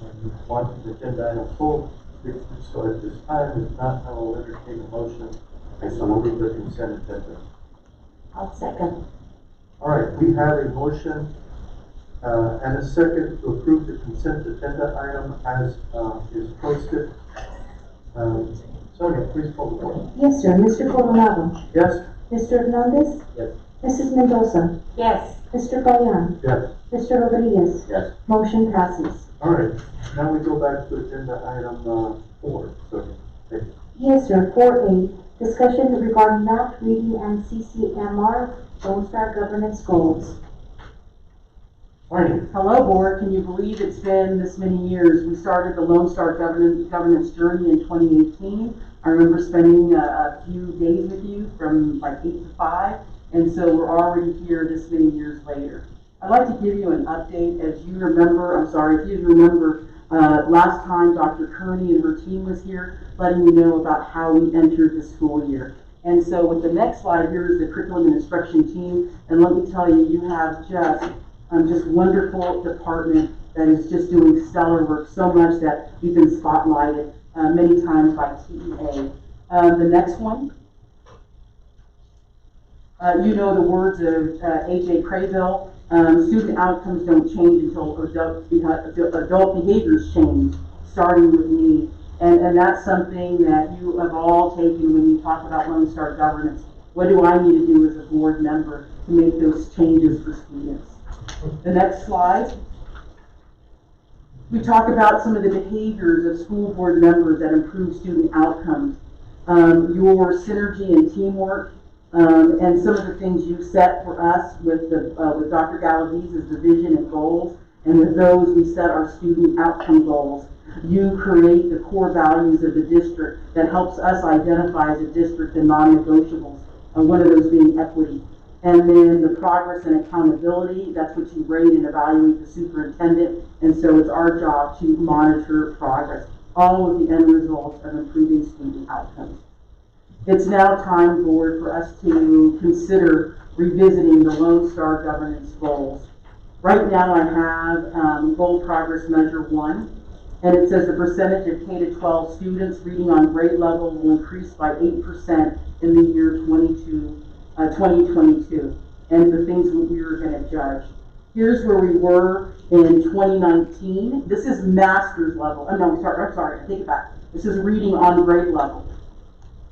and want the agenda item full, So at this time, if not, I will entertain a motion I so to moved. approve the consent agenda. I'll second. All right, we have a motion and a second to approve the consent agenda item as is posted. Sonia, please call the board. Yes, sir. Mr. Coronado? Yes? Mr. Hernandez? Yes. Mrs. Mendoza? Yes. Mr. Gayan? Yes. Mr. Rodriguez? Yes. Motion passes. All right, now we go back to agenda item 4. Sonia, thank you. Yes, sir. 4A, discussion regarding math, reading, and CCMR Lone Star governance goals. Fine. Hello, board. Can you believe it's been this many years? We started the Lone Star governance journey in 2018. I remember spending a few days with you from like 8 to 5, and so we're already here this many years later. I'd like to give you an update. As you remember, if you remember, last time Dr. Kearney and her team was here, letting you know about how we entered the school year. And so with the next slide, here is the curriculum and instruction team, and let me tell you, you have just wonderful department that is just doing stellar work, so much that we've been spotlighted many times by TEA. The next one, you know the words of A.J. Craybill, student outcomes don't change until adult behaviors change, starting with me. And that's something that you have all taken when you talk about Lone Star governance. What do I need to do as a board member to make those changes for students? The next slide. We talk about some of the behaviors of school board members that improve student outcomes. Your synergy and teamwork, and some of the things you set for us with Dr. Galavise's the vision and goals, and with those we set our student outcome goals. You create the core values of the district that helps us identify as a district the non-negotiables, one of those being equity. And then the progress and accountability, that's what you rate and evaluate the superintendent, and so it's our job to monitor progress, all with the end results of improving student outcomes. It's now time, board, for us to consider revisiting the Lone Star governance goals. Right now I have goal progress measure 1, and it says the percentage of K-12 students reading on grade level will increase by 8% in the year 2022, and the things we were going to judge. Here's where we were in 2019. This is master's level. Oh, no, sorry, I take it back. This is reading on grade level.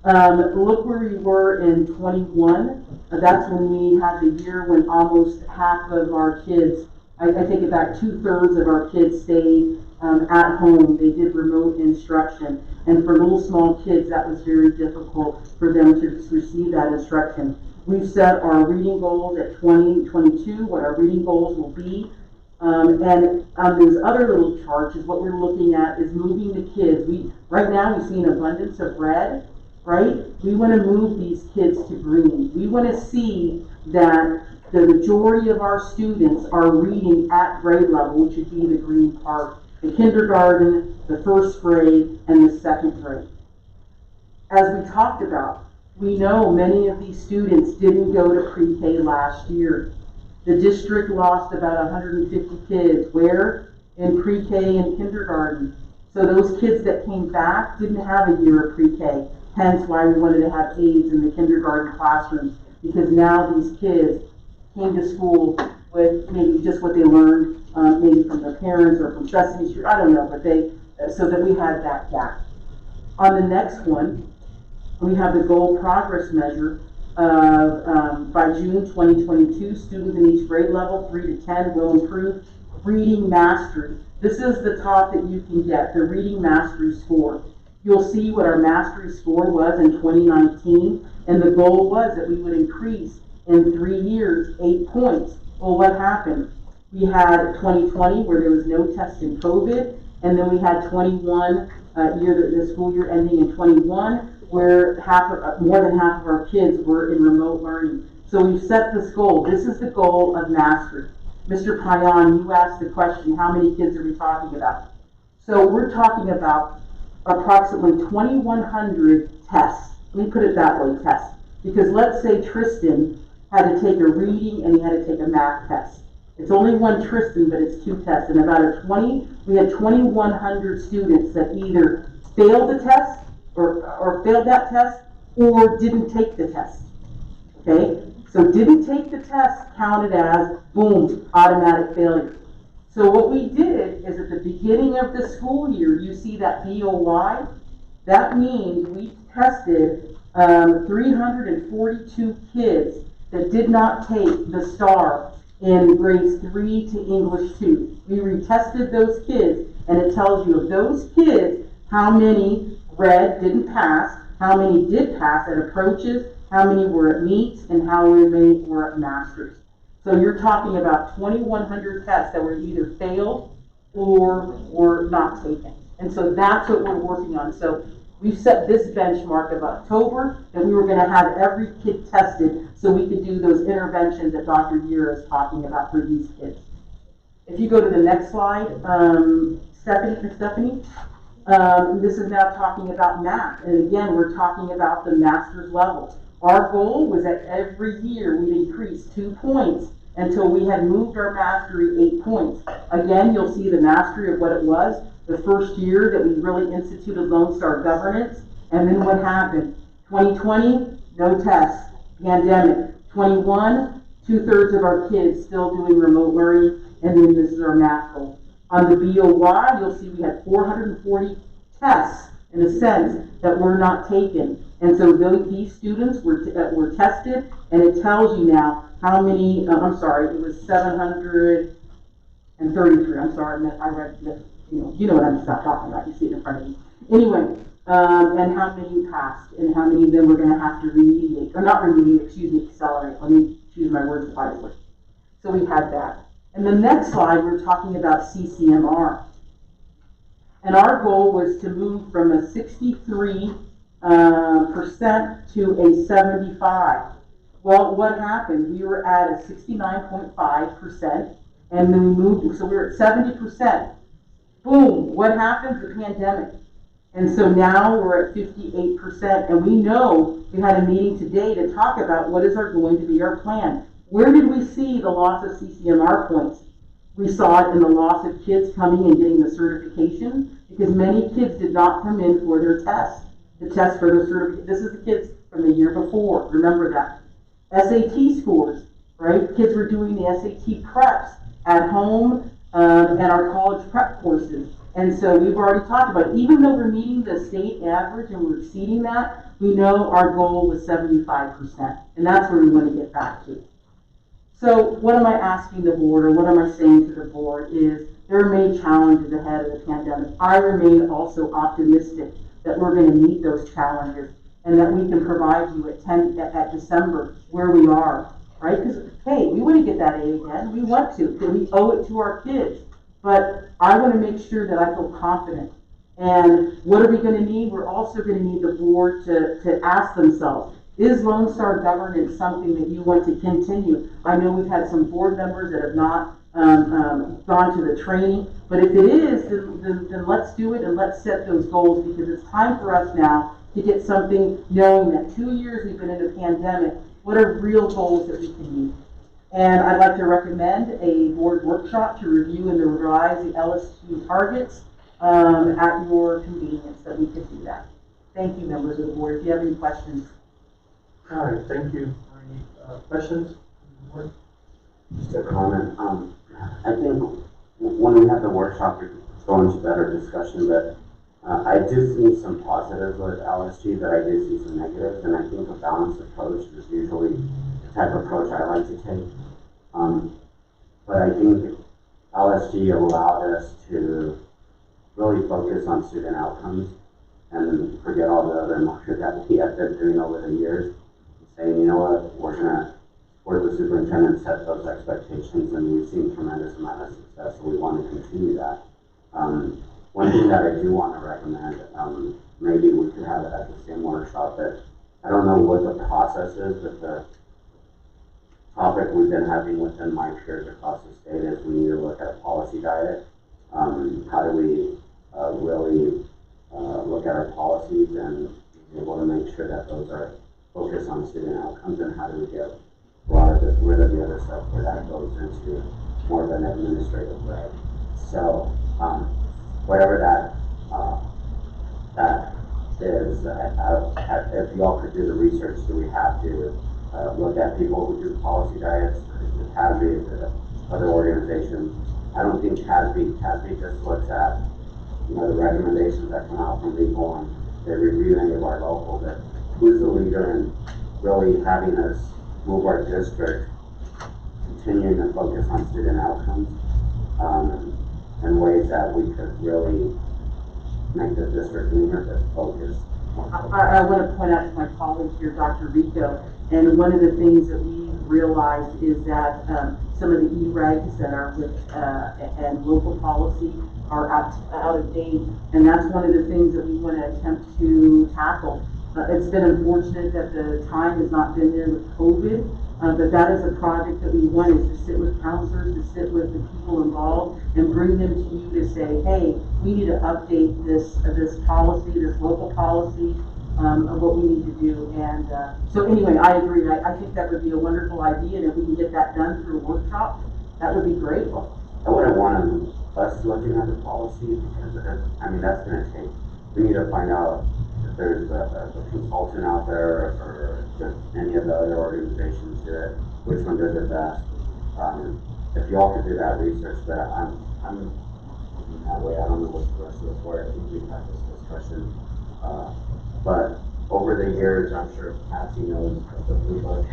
Look where we were in 21. That's when we had the year when almost half of our kids, I take it back, 2/3 of our kids stayed at home. They did remote instruction. And for little small kids, that was very difficult for them to receive that instruction. We've set our reading goals at 2022, what our reading goals will be. And on those other little charts is what we're looking at is moving the kids. Right now we see an abundance of red, right? We want to move these kids to green. We want to see that the majority of our students are reading at grade level, which would be the green part. The kindergarten, the first grade, and the second grade. As we talked about, we know many of these students didn't go to pre-K last year. The district lost about 150 kids. Where? In pre-K and kindergarten. So those kids that came back didn't have a year of pre-K. Hence why we wanted to have aides in the kindergarten classrooms, because now these kids came to school with maybe just what they learned, maybe from their parents or from Sesame Street, I don't know, but so that we had that gap. On the next one, we have the goal progress measure of by June 2022, students in each grade level, 3 to 10, will improve reading mastery. This is the top that you can get, the reading mastery score. You'll see what our mastery score was in 2019, and the goal was that we would increase in 3 years 8 points. Well, what happened? We had 2020 where there was no test in COVID, and then we had 21 the school year ending in 21, where more than half of our kids were in remote learning. So we've set this goal. This is the goal of mastery. Mr. Payan, you asked the question, how many kids are we talking about? So we're talking about approximately 2,100 tests. Let me put it that way, tests. Because let's say Tristan had to take a reading and he had to take a math test. It's only one Tristan, but it's 2 tests. And we had 2,100 students that either failed the test or failed that test or didn't take the test. Okay? So didn't take the test counted as, boom, automatic failure. So what we did is at the beginning of the school year, you see that BOY, that means we tested 342 kids that did not take the STAR in grades 3 to English 2. We retested those kids, and it tells you of those kids, how many read, didn't pass, how many did pass at approaches, how many were at meets, and how many were at masters. So you're talking about 2,100 tests that were either failed or were not taken. And so that's what we're working on. So we've set this benchmark of October, and we were going to have every kid tested so we could do those interventions that Dr. Gira is talking about for these kids. If you go to the next slide, Stephanie, this is now talking about math. And again, we're talking about the master's level. Our goal was that every year we'd increase 2 points until we had moved our mastery 8 points. Again, you'll see the mastery of what it was the first year that we really instituted Lone Star governance. And then what happened? 2020, no tests, pandemic. 21, 2/3 of our kids still doing remote learning, and then this is our math goal. On the BOY, you'll see we had 440 tests, in a sense, that were not taken. And so these students were tested, and it tells you now how many, I'm sorry, it was 733, I'm sorry, I read, you know what I'm talking about, you see it in front of you. Anyway, and how many passed, and how many of them were going to have to remediate, or not remediate, excuse me, accelerate. Let me choose my words wisely. So we had that. And the next slide, we're talking about CCMR. And our goal was to move from a 63% to a 75. Well, what happened? We were at a 69.5%, and then we moved, so we were at 70%. Boom, what happened? The pandemic. And so now we're at 58%, and we know we had a meeting today to talk about what is going to be our plan. Where did we see the loss of CCMR points? We saw it in the loss of kids coming and getting the certification, because many kids did not come in for their test. The test for the certification. This is the kids from the year before. Remember that. SAT scores, right? Kids were doing the SAT preps at home and our college prep courses. And so we've already talked about it. Even though we're meeting the state average and we're exceeding that, we know our goal was 75%. And that's where we want to get back to. So what am I asking the board, or what am I saying to the board is there are many challenges ahead of the pandemic. I remain also optimistic that we're going to meet those challenges and that we can provide you at December where we are, right? Because, hey, we want to get that A again. We want to, because we owe it to our kids. But I want to make sure that I feel confident. And what are we going to need? We're also going to need the board to ask themselves, is Lone Star governance something that you want to continue? I know we've had some board members that have not gone to the training, but if it is, then let's do it and let's set those goals, because it's time for us now to get something, knowing that 2 years we've been in a pandemic, what are real goals that we can meet? And I'd like to recommend a board workshop to review and to revise the LSQ targets at your convenience, that we could do that. Thank you, members of the board. If you have any questions. All right, thank you. Any questions? Just a comment. I think when we have the workshop, we go into better discussion, but I do see some positives with LSG, but I do see some negatives, and I think a balanced approach is usually the type of approach I like to take. But I think LSG allowed us to really focus on student outcomes and forget all the other markers that we have been doing over the years. Saying, you know what, we're gonna, where the superintendent set those expectations, and we've seen tremendous amount of success, so we want to continue that. One thing that I do want to recommend, maybe we could have it at the same workshop, but I don't know what the process is, but the topic we've been having within my peers across the state is we need to look at a policy diet. How do we really look at our policies and be able to make sure that those are focused on student outcomes, and how do we get rid of the other stuff where that goes into more of an administrative way. So whatever that that is, if y'all could do the research, do we have to look at people who do policy diets, the CASB, the other organizations? I don't think CASB just looks at, you know, the recommendations that come out from legal and they review any of our local, but who's the leader in really having us move our district, continuing to focus on student outcomes, and ways that we could really make the district leaner to focus. I want to point out to my colleague here, Dr. Rico, and one of the things that we realized is that some of the E-regs that are with, and local policy are out of date, and that's one of the things that we want to attempt to tackle. It's been unfortunate that the time has not been there with COVID, but that is a project that we want, is to sit with counselors, to sit with the people involved, and bring them to you to say, hey, we need to update this policy, this local policy, of what we need to do. And so anyway, I agree. I think that would be a wonderful idea, and if we can get that done through a workshop, that would be great. I wouldn't want us looking at the policy because, I mean, that's going to take, we need to find out if there's a consultant out there or just any of the other organizations do it, which one does it best. If y'all could do that research, but I'm that way. I don't know what the rest of the board, I think we've had this discussion. But over the years, I'm sure Patsy knows of the blue book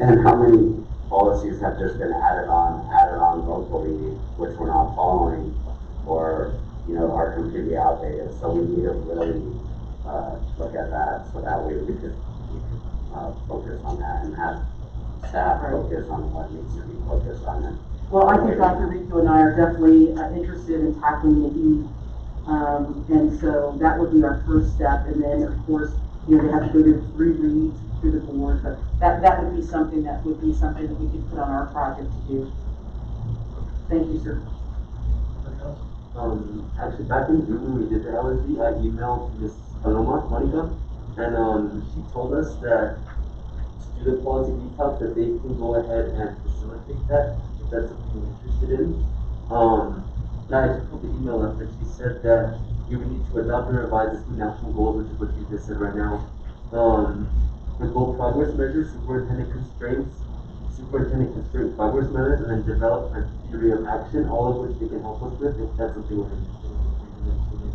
and how many policies have just been added on locally, which we're not following, or, you know, are completely outdated. So we need to really look at that, so that way we could focus on that and have staff focus on what needs to be focused on. And well, I think Dr. Rico and I are definitely interested in tackling the E. And so that would be our first step. And then, of course, you know, they have to go to 3 reads through the board, but that would be something that we could put on our project to do. Thank you, sir. Actually, back in June when we did the LSD, I emailed Ms. Paloma, Monica, and she told us that student policy details, that they can go ahead and facilitate that if that's something you're interested in. Now I just put the email up and she said that you would need to adopt and revise the student action goals, which is what you just said right now. The goal progress measures, superintendent constraint progress measures, and then develop a theory of action, all of which they can help us with if that's something we're interested in.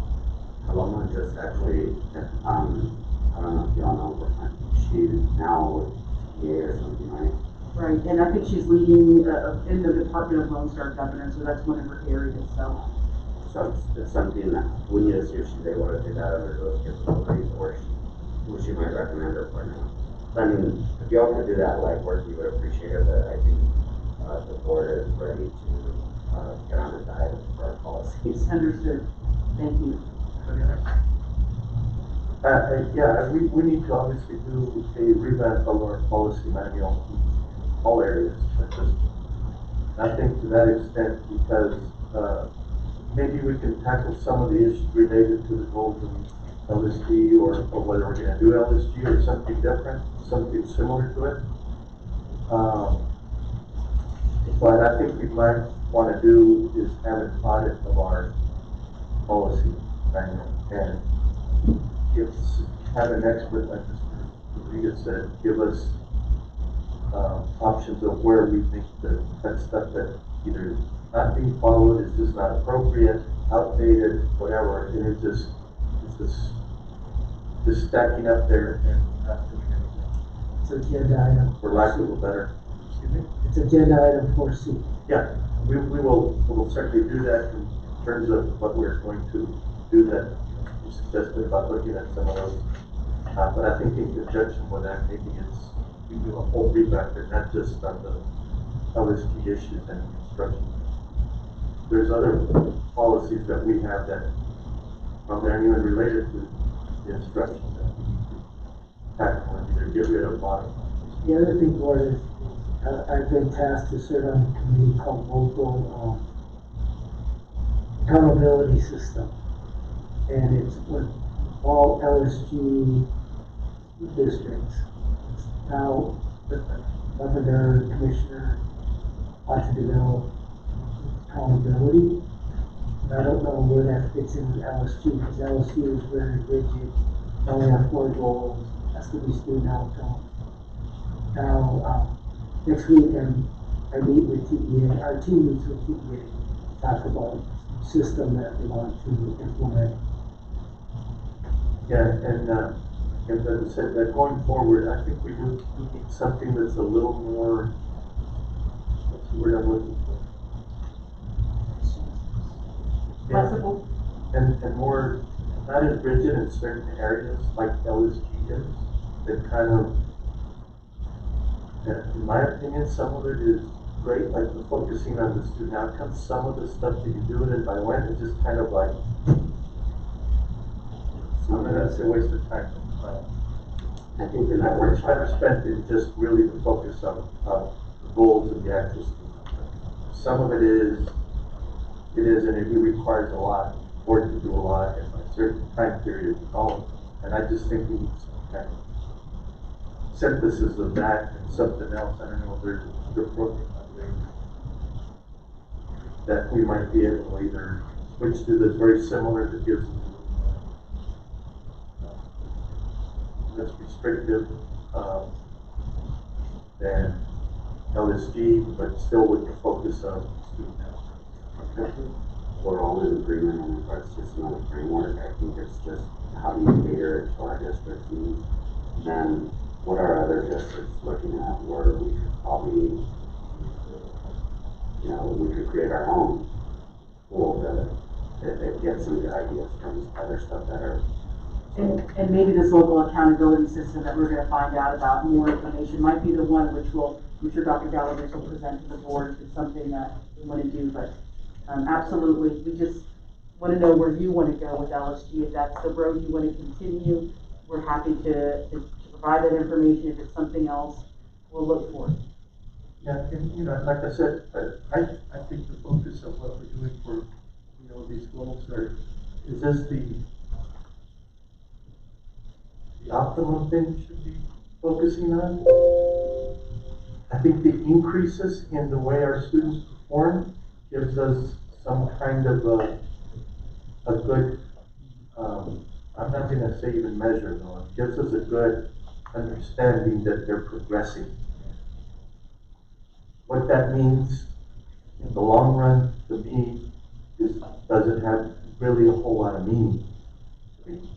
Paloma just actually, I don't know if y'all know, but she's now with TA or something, right? Right, and I think she's leading in the Department of Lone Star Governance, so that's one of her areas. So it's something that we need to see if she's able to do that under those capabilities, or she might recommend her for now. I mean, if y'all could do that legwork, we would appreciate it, but I think the board is ready to get on the diet for our policies. Understood. Thank you. Yeah, we need to obviously do a revamp of our policy manual in all areas. I think to that extent, because maybe we can tackle some of the issues related to the goals of LSD, or whether we're going to do LSD or something different, something similar to it. But I think we might want to do is have an audit of our policy manual and have an expert, like Mr. Rodriguez said, give us options of where we think that stuff that either not being followed is just not appropriate, outdated, whatever, and it's just stacking up there and not doing anything. It's agenda item. For lack of a better, excuse me? It's agenda item 4C. Yeah, we will certainly do that in terms of what we're going to do that you suggested about looking at some of those. But I think in conjunction with that, maybe we do a whole revamp and not just on the LSD issues and instruction. There's other policies that we have that aren't even related to the instruction that we need to tackle and either get rid of or modify. The other thing, board, is I've been tasked to serve on a committee called Local Accountability System. And it's with all LSG districts. Now, the governor, commissioner, want to develop accountability. I don't know where that fits into LSU, because LSU is very rigid, they only have 4 goals, has to be student outcome. Now, next week, I meet with TEA, our team meets with TEA, to talk about the system that they want to implement. Yeah, and as I said, that going forward, I think we need something that's a little more, what's the word I'm looking for? Yeah, Flexible. and more, not as rigid in certain areas like LSG is, that kind of, in my opinion, some of it is great, like the focusing on the student outcomes. Some of the stuff that you do it in by when is just kind of like, some of that's a waste of time. I think in that It's workshop, better spent in just really the focus on the goals of the actual student. Some of it is, and it requires a lot, board to do a lot in a certain time period and all. And I just think we need some kind of synthesis of that and something else. I don't know if they're working on things that we might be able to either switch to that's very similar that gives them less restrictive than LSG, but still with the focus of student outcomes. we're all in agreement on our systematic framework. I think it's just how do you cater it to our district's needs? Then what are other districts looking at where we could probably, we could create our own pool that get some good ideas from other stuff that are. And maybe this local accountability system that we're gonna find out about, more information, might be the one which I'm sure Dr. Gallagher will present to the board if it's something that we wanna do, but absolutely, we just wanna know where you wanna go with LSG. If that's the road you wanna continue, we're happy to provide that information. If it's something else, we'll look for it. Yeah, and like I said, I think the focus of what we're doing for, these goals is this the optimum thing we should be focusing on? I think the increases in the way our students perform gives us some kind of a good, I'm not gonna say even measure though, it gives us a good understanding that they're progressing. What that means in the long run, to me, doesn't have really a whole lot of meaning to me,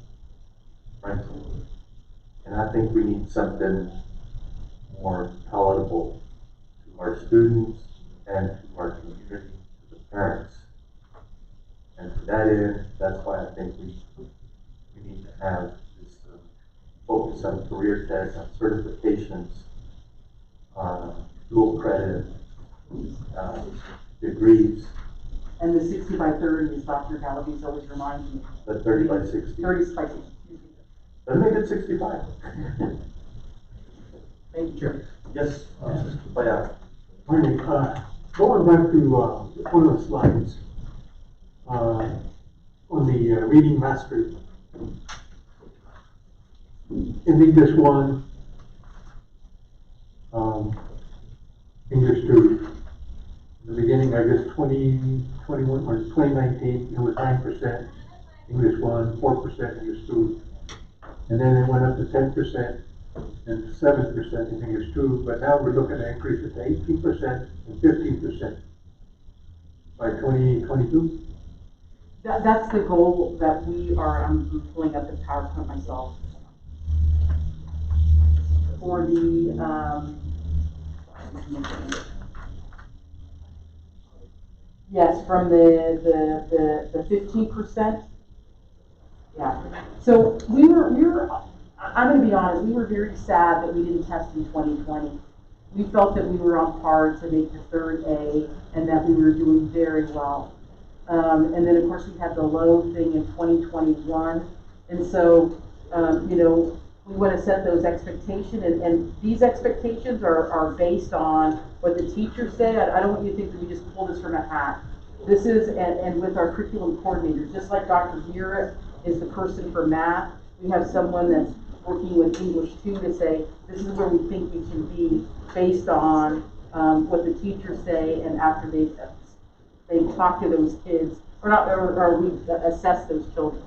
frankly. And I think we need something more palatable to our students and to our community, to the parents. And to that end, that's why I think we need to have this focus on career tech, on certifications, on dual credit, degrees. And the 60 by 30, as Dr. Galaviz always reminds me. The 30 by 60. 30 by 60, excuse me. Let's make it 65. Thank you. Yes, Mr. Payá. Morning, going back to one of the slides, on the reading mastery. In English 1, English 2, in the beginning, I guess 2021 or 2019, it was 9%, English 1, 4% English 2, and then it went up to 10% and 7% in English 2, but now we're looking to increase it to 18% and 15% by 2022. That's the goal that we are, I'm pulling up the PowerPoint myself. For the, yes, from the 15%. Yeah. So we were, I'm gonna be honest, we were very sad that we didn't test in 2020. We felt that we were on par to make the third A and that we were doing very well. And then of course we had the low thing in 2021. And so, we want to set those expectations, and these expectations are based on what the teachers say. I don't want you to think that we just pull this from a hat. This is, and with our curriculum coordinators, just like Dr. Vera is the person for math, we have someone that's working with English 2 to say, this is where we think we can be based on what the teachers say, and after they've talked to those kids or we assess those children.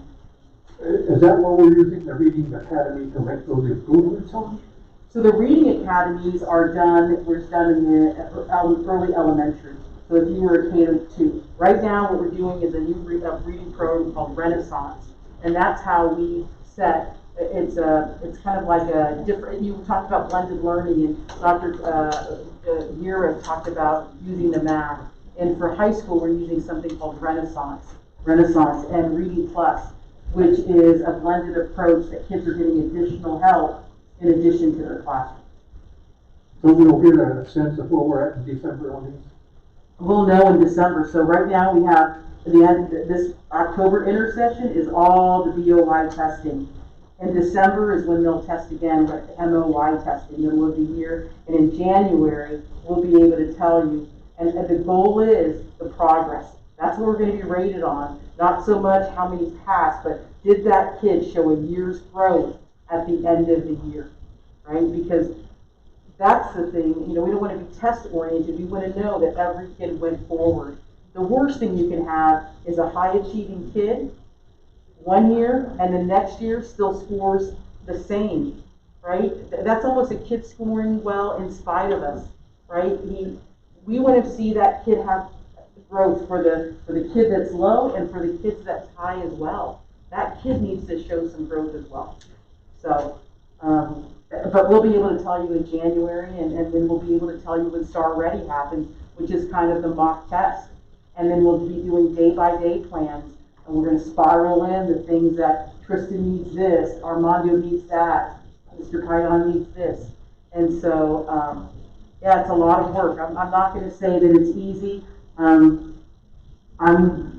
Is that what we're using, the Reading Academy, to make those improvements on? So the reading academies are done, was done in the early elementary. So if you were a K-2. Right now, what we're doing is a new reading program called Renaissance. And that's how we set, it's kind of like a different, you talked about blended learning, and Dr. Yura talked about using the math. And for high school, we're using something called Renaissance and Reading Plus, which is a blended approach that kids are getting additional help in addition to their classroom. So we'll get a sense of where we're at in December on these? We'll know in December. So right now we have, at the end, this October intersession is all the BOY testing. In December is when they'll test again, like the MOY testing, middle of the year. And in January, we'll be able to tell you. And the goal is the progress. That's what we're going to be rated on. Not so much how many passed, but did that kid show a year's growth at the end of the year, right? Because that's the thing, we don't want to be test oriented. We want to know that every kid went forward. The worst thing you can have is a high achieving kid 1 year and the next year still scores the same, right? That's almost a kid scoring well in spite of us, right? We want to see that kid have growth for the kid that's low and for the kids that's high as well. That kid needs to show some growth as well. So, but we'll be able to tell you in January, and then we'll be able to tell you when Star Ready happens, which is kind of the mock test. And then we'll be doing day-by-day plans, and we're going to spiral in the things that Tristan needs this, Armando needs that, Mr. Kion needs this. And so, yeah, it's a lot of work. I'm not going to say that it's easy. I'm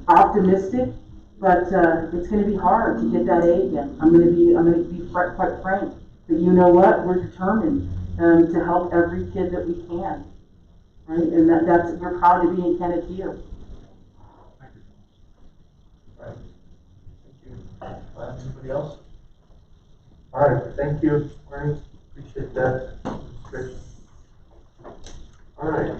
optimistic, but it's going to be hard to get that A again. I'm going to be quite frank. But you know what? We're determined to help every kid that we can, right? And we're proud to be in Kenneteer. Right. Thank you. Anybody else? All right. Thank you, Marty. Appreciate that. Great. All right.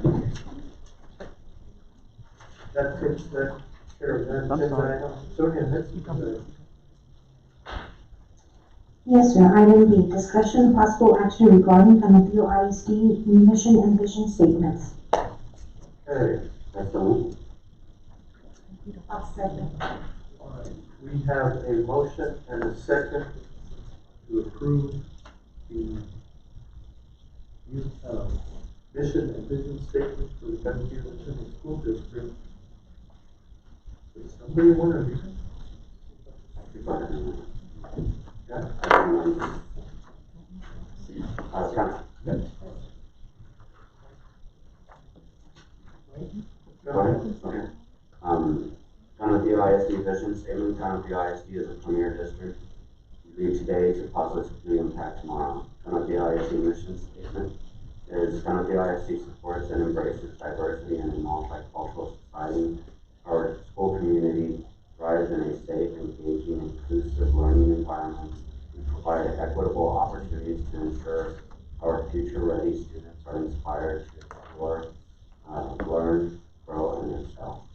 That takes care of that. So again, let's go. Yes, sir. Item B, discussion and possible action regarding Canantillo ISD mission and vision statements. Okay. That's the one. I'll second. All right. We have a motion and a second to approve the mission and vision statement for the Canantillo Independent School District. Does somebody want to read it? Yeah. Go ahead. Okay. Canantillo ISD vision statement. Canantillo ISD is a premier district. We lead today to positively impact tomorrow. Canantillo ISD mission statement is Canantillo ISD supports and embraces diversity in a multicultural society. Our school community thrives in a safe, engaging, inclusive learning environment. We provide equitable opportunities to ensure our future-ready students are inspired to explore, learn, grow, and excel.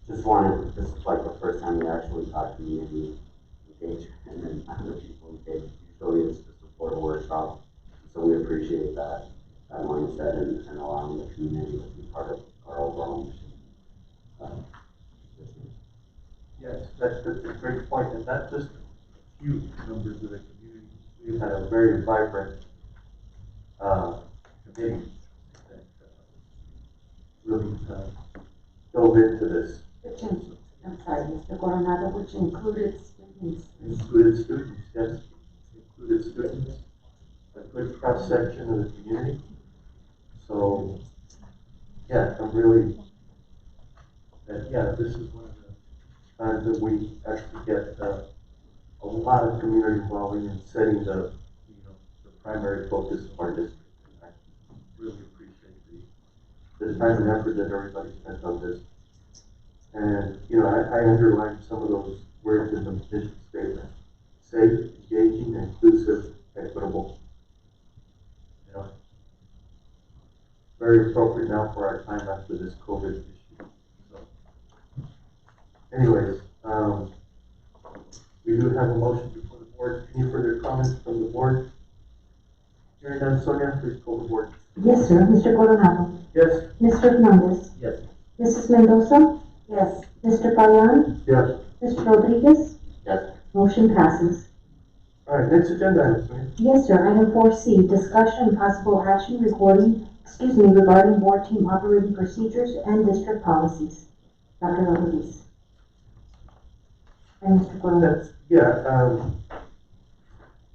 This is like the first time we actually got community engagement and other people engaged. Usually it's just a board workshop. So we appreciate that mindset and allowing the community to be part of our overall mission. Yes, that's a great point, and not just a few members of the community. We've had a very vibrant committee that really dove into this. I'm sorry, Mr. Coronado, which included students. Included students, yes. Included students, a good cross-section of the community. So, yeah, I'm really, this is one of the times that we actually get a lot of community involvement in setting the primary focus of our district. And I really appreciate the time and effort that everybody spent on this. And, I underlined some of those words in the mission statement. Safe, engaging, inclusive, equitable. Very appropriate now for our time after this COVID issue. anyways, we do have a motion before the board. Any further comments from the board? Hearing none, Sonia, please call the board. Yes, sir. Mr. Coronado? Yes? Mr. Hernandez? Yes. Mrs. Mendoza? Yes. Mr. Payan? Yes. Mr. Rodriguez? Yes. Motion passes. All right, next agenda item, Sonia. Yes, sir. Item 4C, discussion and possible action regarding board team operating procedures and district policies. Dr. Rodriguez. And Mr. Coronado. That's, yeah,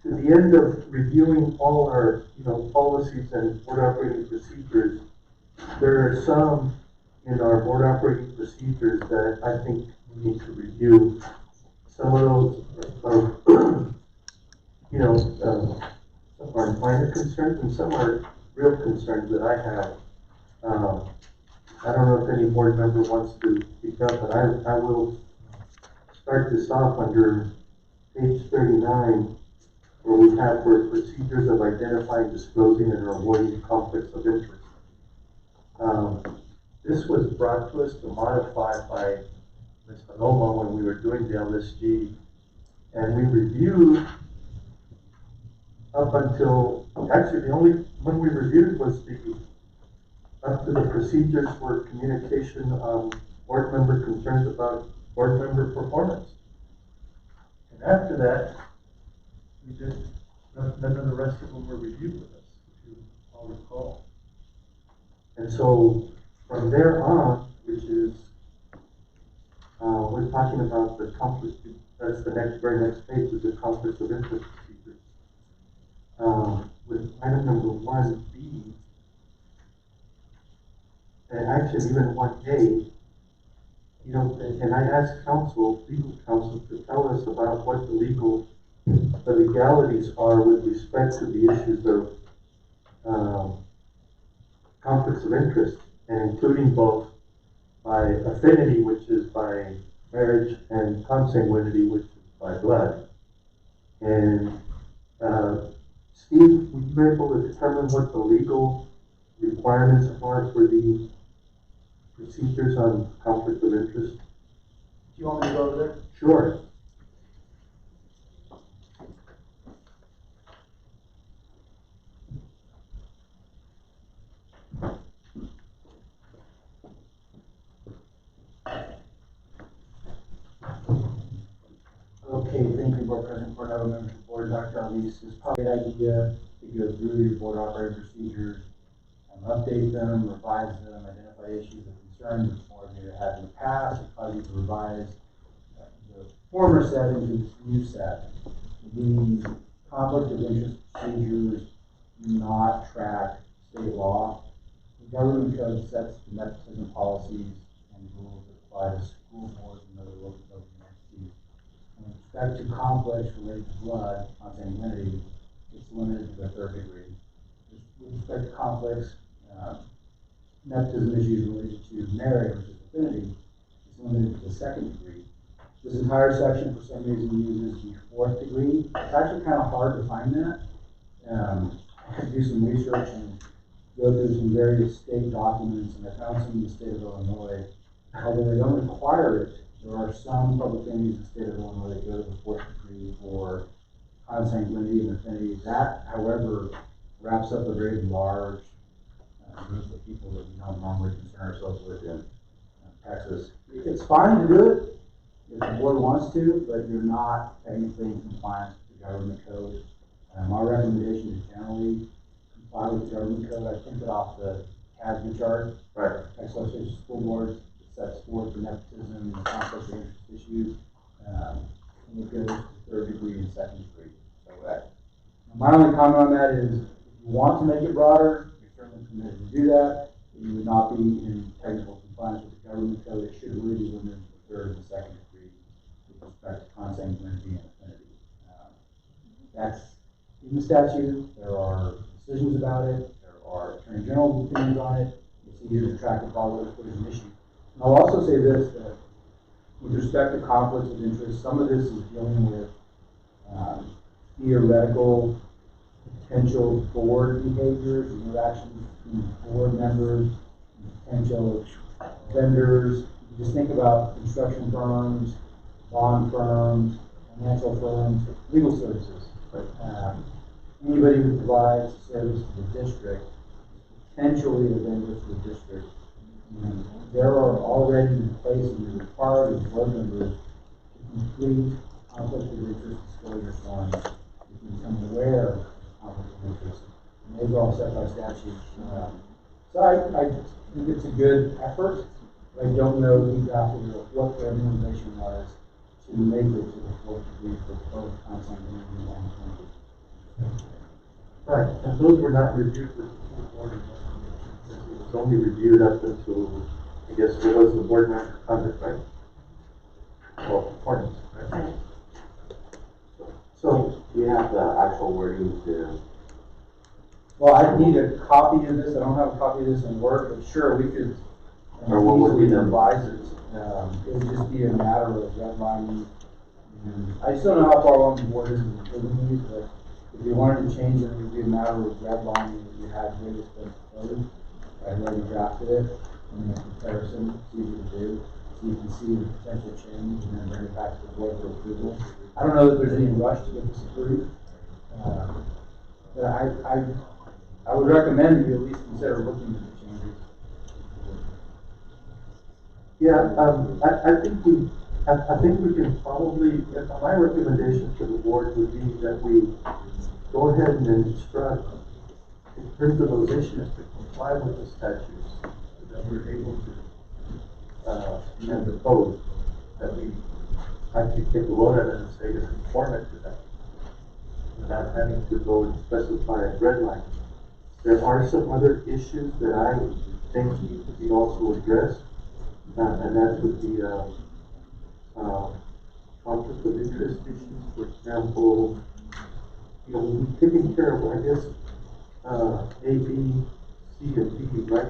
to the end of reviewing all our, policies and board operating procedures, there are some in our board operating procedures that I think we need to review. Some of those are, some are minor concerns and some are real concerns that I have. I don't know if any board member wants to speak up, but I will start this off under page 39, where we have for procedures of identifying, disclosing, and avoiding conflicts of interest. This was brought to us to modify by Ms. Paloma when we were doing the LSG, and we reviewed up until, actually the only one we reviewed was up to the procedures for communication on board member concerns about board member performance. And after that, we did, none of the rest of them were reviewed with us, if you all recall. And so from there on, which is, we're talking about the conflict, that's the very next page is the conflict of interest procedures. With item number 1B, and actually even 1A, and I asked legal counsel to tell us about what the legalities are with respect to the issues of conflicts of interest, and including both by affinity, which is by marriage, and consanguinity, which is by blood. And Steve, would you be able to determine what the legal requirements are for the procedures on conflict of interest? Do you want me to go over there? Sure. Okay, thank you, Board President Coronado, members of the board. Dr. Alvis, it's probably a good idea to go through your board operating procedures and update them, revise them, identify issues of concern which board may have had in the past, and cause you to revise the former set into this new set. The conflict of interest procedures do not track state law. The government code sets the nepotism policies and rules that apply to school boards and other local government entities. With respect to conflicts related to blood, consanguinity, it's limited to the third degree. With respect to conflicts, nepotism issues related to marriage, which is affinity, it's limited to the second degree. This entire section, for some reason, uses the fourth degree. It's actually kind of hard to find that. I had to do some research and go through some various state documents, and I found some in the state of Illinois. Although they don't require it, there are some public entities in the state of Illinois that go to the fourth degree for consanguinity and affinity. That, however, wraps up a very large group of people that we don't normally concern ourselves with in Texas. It's fine to do it if the board wants to, but you're not technically in compliance with the government code. My recommendation is generally comply with the government code. I printed off the CISD chart. Right. Association of School Boards sets forth the nepotism and conflict of interest issues. And it goes to third degree and second degree. So my only comment on that is, if you want to make it broader, you're certainly permitted to do that. You would not be in technical compliance with the government code. It should really be limited to the third and the second degree with respect to consanguinity and affinity. That's in the statute. There are decisions about it. There are attorney general opinions on it. It's easier to track it all if there's an issue. And I'll also say this, that with respect to conflicts of interest, some of this is dealing with theoretical potential board behaviors and interactions between board members, potential vendors, Just think about construction firms, bond firms, financial firms, legal services. Anybody who provides service to the district, potentially a vendor for the district. And there are already in place and required as board members to complete conflict of interest disclosure forms to become aware of conflict of interest. And those are all set by statute. So I think it's a good effort, but I don't know exactly what their motivation was to make it to the fourth degree for both content and management. Right, and those were not reviewed with the full board. It was only reviewed up until, I guess, it was the board member conduct, right? Well, performance, right? So we have the actual wording to. Well, I need a copy of this. I don't have a copy of this in Word, but sure, we could Or what would be the- revise it. It would just be a matter of redlining. And I just don't know how far along the board is in approving these, but if you wanted to change it, it would be a matter of redlining that you had greatest benefit. I've already drafted it, and then comparison, it's easy to do. So you can see the potential change and then bring it back to the board for approval. I don't know that there's any rush to get this approved. But I would recommend that you at least consider looking at the changes. Yeah, I think we can probably, my recommendation to the board would be that we go ahead and instruct in terms of those issues to comply with the statutes, so that we're able to, and the code, that we actually take a vote at it and say to conform it to that, without having to go and specify a red line. There are some other issues that I think need to be also addressed, and that would be, conflict of interest issues. For example, you know, we've taken care of, I guess, A, B, C, and D, right?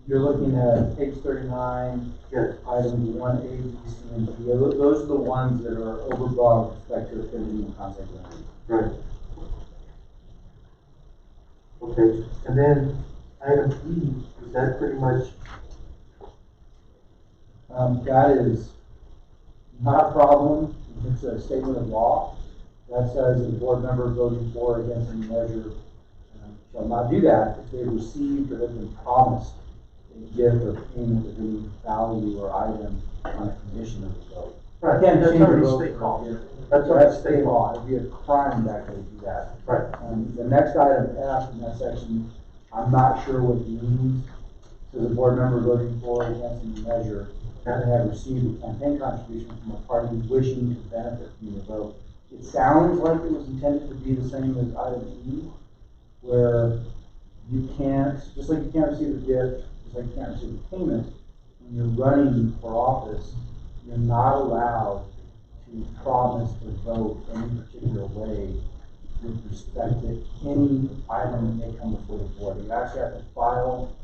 You're looking at page 39, Yes. items 1A, B, C, and D. Those are the ones that are overbroad with respect to offending and contact language. Right. Okay, and then item E, is that pretty much? That is not a problem. It's a statement of law that says that a board member voting for or against any measure shall not do that if they received or have been promised a gift or payment of any value or item on a condition of the vote. Right, Again, that's change already the vote state for law. a gift. That's already That's state law. It'd be a crime to actually do that. Right. The next item, F, in that section, I'm not sure what it means. Says a board member voting for or against any measure and have received a campaign contribution from a party wishing to benefit from the vote. It sounds like it was intended to be the same as item E, where you can't, just like you can't receive a gift, just like you can't receive a payment, when you're running for office, you're not allowed to promise to vote any particular way with respect to any item that may come before the board. You actually have to file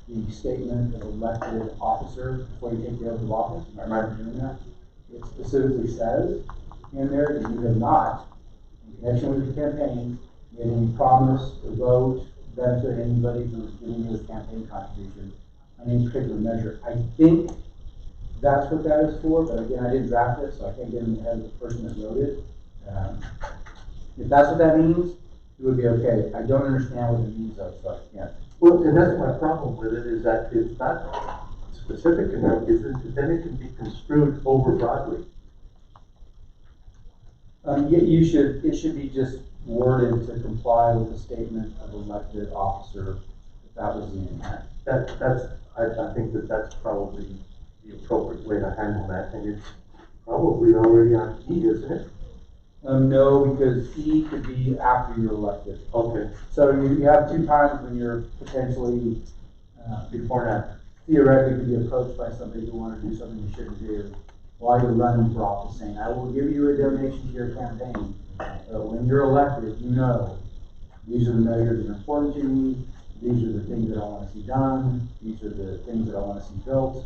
the statement of elected officer before you take the oath of office. Am I right in doing that? It specifically says in there that you have not, in connection with your campaign, made any promise to vote, benefit anybody who is giving you a campaign contribution on any particular measure. I think that's what that is for, but again, I didn't draft it, so I can't get in the head of the person that wrote it. If that's what that means, it would be okay. I don't understand what it means though, so I can't. Well, and that's my problem with it, is that it's not specific enough, is it, then it can be construed over broadly. It should be just worded to comply with the statement of elected officer, if that was the intent. I think that's probably the appropriate way to handle that, and it's probably already on E, isn't it? No, because E could be after you're elected. Okay. So you have two times when you're potentially, Before and after. theoretically could be approached by somebody who wants to do something you shouldn't do while you're running for office, saying, I will give you a donation to your campaign. So when you're elected, you know, these are the measures that are important to me, these are the things that I want to see done, these are the things that I want to see built.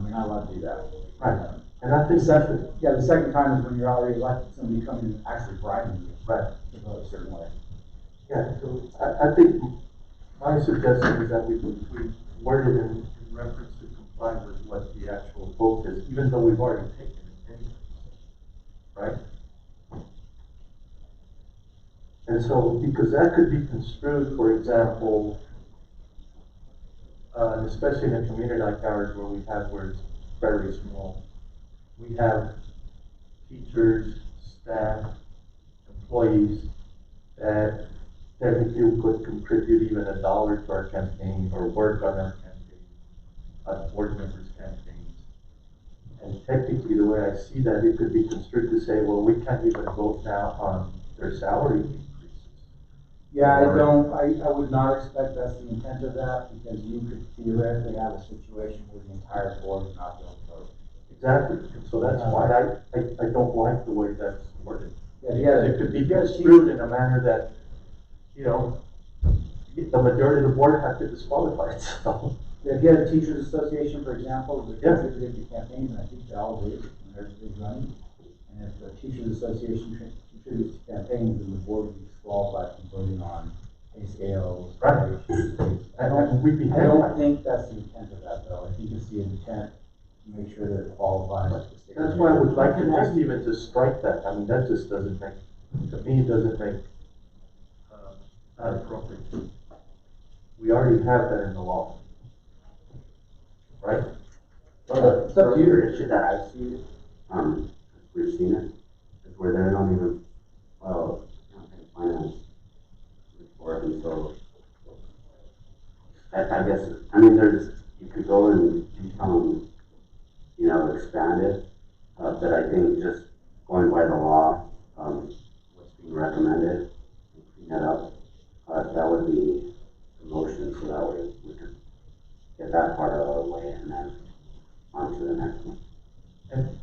You're not allowed to do that. Right. And I think the second time is when you're already elected, somebody coming and actually bribing you. Right. To vote a certain way. Yeah, so I think my suggestion is that we word it in reference to comply with what the actual vote is, even though we've already taken it anyway, right? And so, because that could be construed, for example, especially in a community like ours where it's very small, we have teachers, staff, employees that technically could contribute even $1 to our campaign or work on our campaign, board members' campaigns. And technically, the way I see that, it could be construed to say, well, we can't even vote now on their salary increases. Yeah, I would not expect that's the intent of that, because you could theoretically have a situation where the entire board would not be able to vote. Exactly, and so that's why I don't like the way that's worded. Yeah, It could be construed in a manner that, you know, the majority of the board have to disqualify itself. If you had a teachers association, for example, that contributed to campaigns, and I think they all did, and there's a big running. And if the teachers association contributes to campaigns, then the board would be disqualified from voting on pay scales. Right. I don't think that's the intent of that, though. I think it's the intent to make sure that it qualifies. That's why I would like to just even to strike that. I mean, that just doesn't make, to me, it doesn't make, not appropriate. We already have that in the law. Right? It's up to you. The issue that I see, we've seen it, is where they don't even, campaign finance report, and so, I guess, I mean, you could go and become, expand it, but I think just going by the law, what's being recommended, and clean that up, that would be the motion, so that way we could get that part out of the way and then on to the next one. And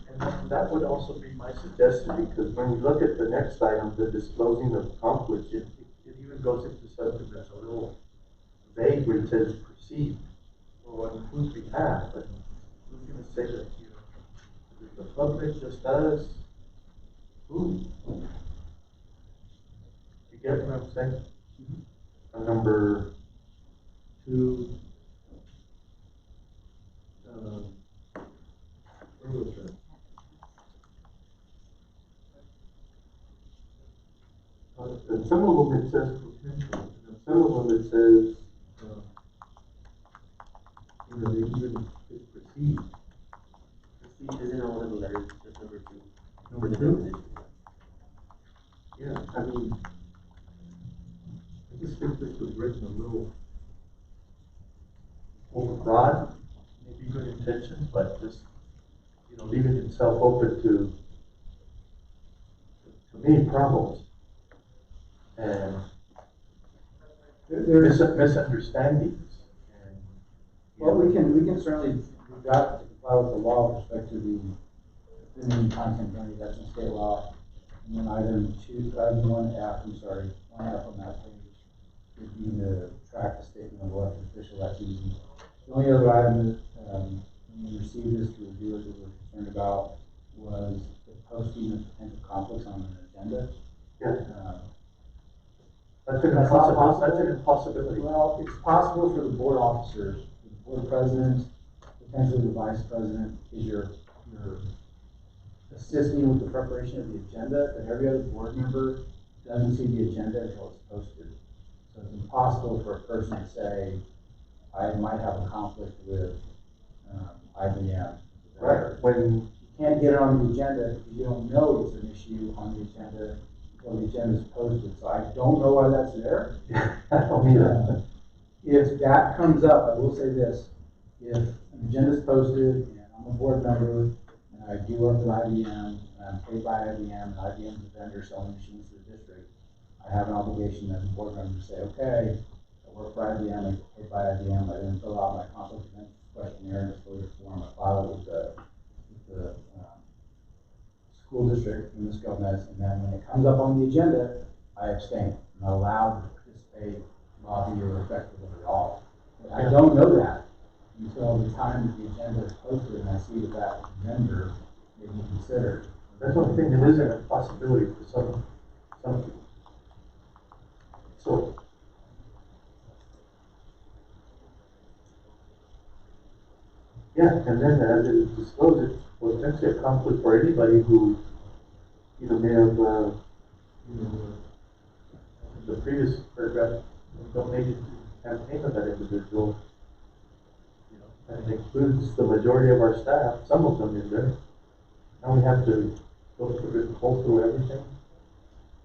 that would also be my suggestion, because when we look at the next item, the disclosing of conflicts, it even goes into something that's a little vague, where it says proceed, or on whose behalf, but who's going to say that, is it the public, just us? Who? You get what I'm saying? Number 2, where was it? And some of them it says potential, and some of them it says, they even proceed. Proceed isn't on one of the letters, just number 2. Number 2? Yeah, I mean, I just think this was written a little overbroad, maybe good intentions, but just, leaving itself open to many problems. And there's misunderstandings. And, well, we can certainly, we've got to comply with the law with respect to the opinion content penalty, that's in state law. And then item 1F on that page would be to track the statement of elected official, that's easy. The only other item that, when we received this to review it, that we were concerned about was the posting of potential conflicts on an agenda. Yeah. That's an impossibility. Well, it's possible for the board officers, the board president, potentially the vice president, is you're assisting with the preparation of the agenda, but every other board member doesn't see the agenda until it's posted. So it's impossible for a person to say, I might have a conflict with IBM. Right. When you can't get it on the agenda because you don't know it's an issue on the agenda until the agenda is posted. So I don't know why that's there. I don't either. If that comes up, I will say this: if an agenda is posted and I'm a board member and I do work with IBM and I'm paid by IBM and IBM is a vendor selling machines to the district, I have an obligation as a board member to say, okay, I work for IBM, I get paid by IBM, I didn't fill out my conflict of interest questionnaire and disclosure form, I filed it with the school district in this government, and then when it comes up on the agenda, I abstain. I'm not allowed to participate, lobby, or affect it at all. But I don't know that until the time that the agenda is posted and I see that vendor may be considered. That's one thing that isn't a possibility for some people. So, Yeah, and then as it is disclosed, it's potentially a conflict for anybody who, may have, the previous paragraph, donated to the campaign of that individual. And it includes the majority of our staff, some of them in there. Now we have to go through everything.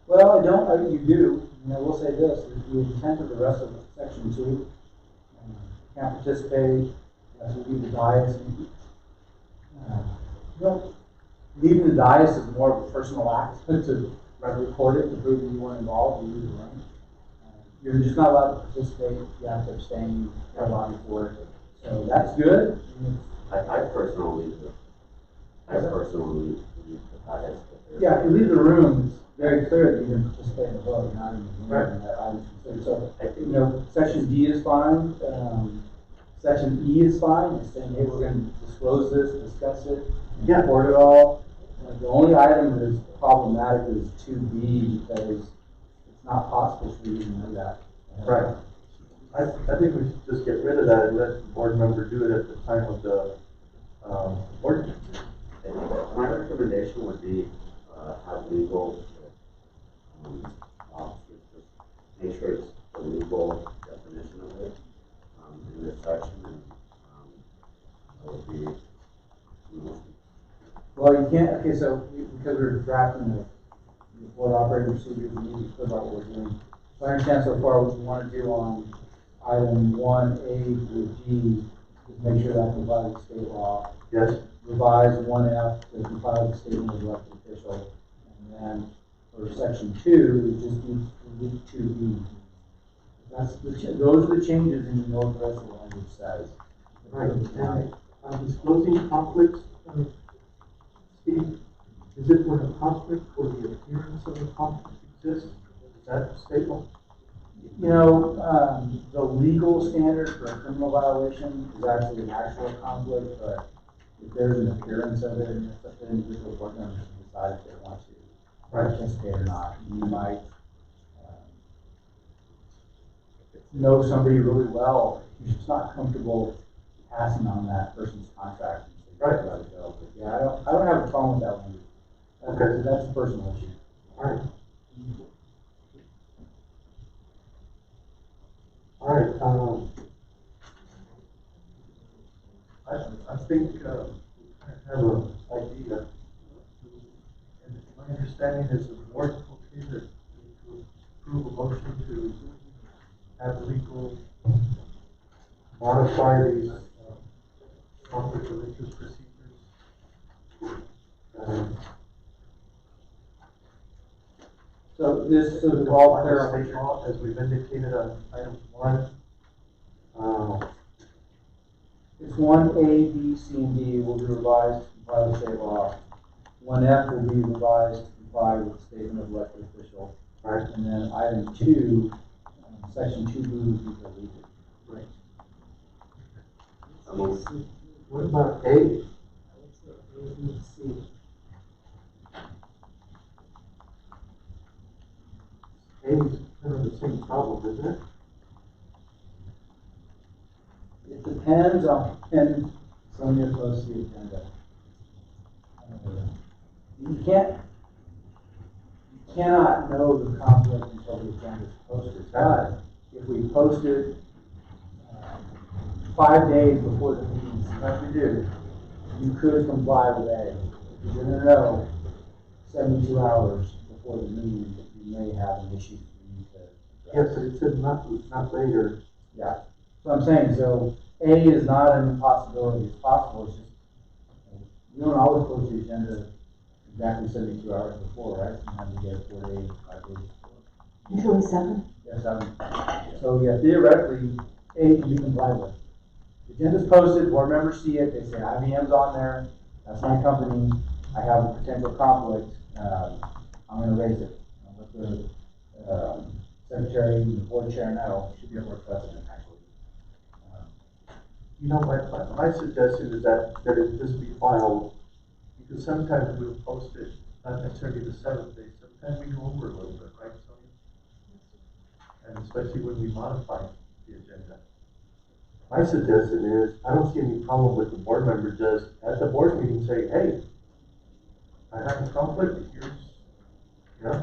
Well, you do, and I will say this, the intent of the rest of section 2, can't participate, you have to leave the dais. Leaving the dais is more of a personal act to record it, to prove that you weren't involved, you leave the room. You're just not allowed to participate, you have to abstain, you're allowed for it. So that's good. I personally leave the dais. Yeah, if you leave the room, it's very clear that you didn't participate in the vote, you're not in the room. And that I would consider. So, I think, section D is fine, section E is fine, it's saying, hey, we're gonna disclose this, discuss it, report it all. The only item that is problematic is 2B, because it's not possible for you to know that. Right. I think we should just get rid of that and let the board member do it at the time of the, board. My recommendation would be, have legal, make sure it's the legal definition of it, in this section, and, that would be, Well, you can't, okay, so because we're drafting the board operating procedures, we need to clear about what we're doing. So I understand so far what you want to do on item 1A through G is make sure that complies with state law. Yes. Revise 1F to comply with the statement of elected official. And then for section 2, just delete 2B. Those are the changes, and you know what the rest of the language says. Right. And disclosing conflicts, Steve, is it when a conflict or the appearance of a conflict exists? Is that stable? The legal standard for a criminal violation is actually an actual conflict, but if there's an appearance of it, it's up to individual board members to decide if they want to participate or not. You might know somebody really well, you're just not comfortable passing on that person's contract. Right. But yeah, I don't have a problem with that one. Okay. That's a personal issue. All right. I think I have an idea. And my understanding is the board okay to approve a motion to have legal modify these conflict of interest procedures. So this is all clear. State law, as we've indicated on item 1. It's 1A, B, C, and D will be revised to comply with state law. 1F will be revised to comply with the statement of elected official. Right. And then item 2, section 2B will be deleted. Right. what about A? A is kind of the same problem, isn't it? It depends on, and Sonia close to the agenda. You cannot know the conflict until the agenda is posted. But if we post it 5 days before the meeting, like we do, you could comply with A. If you're going to know 72 hours before the meeting, you may have an issue you need to address. Yes, but it said not later. Yeah. So I'm saying, so A is not an impossibility. It's possible. It's just, you don't always post the agenda exactly 72 hours before, right? Sometimes you get 4 days, 5 days before. Usually 7. Yeah, 7. So yeah, theoretically, A can be complied with. The agenda's posted, board members see it, they say IBM's on there, that's my company, I have a potential conflict, I'm gonna raise it. I'll let the secretary and the board chair know, it should be a board precedent, actually. My suggestion is that it just be filed, because sometimes we'll post it, not necessarily the 7th day, sometimes we go over a little bit, right, Sonia? And especially when we modify the agenda. My suggestion is, I don't see any problem with the board member just at the board meeting say, hey, I have a conflict, here's, right?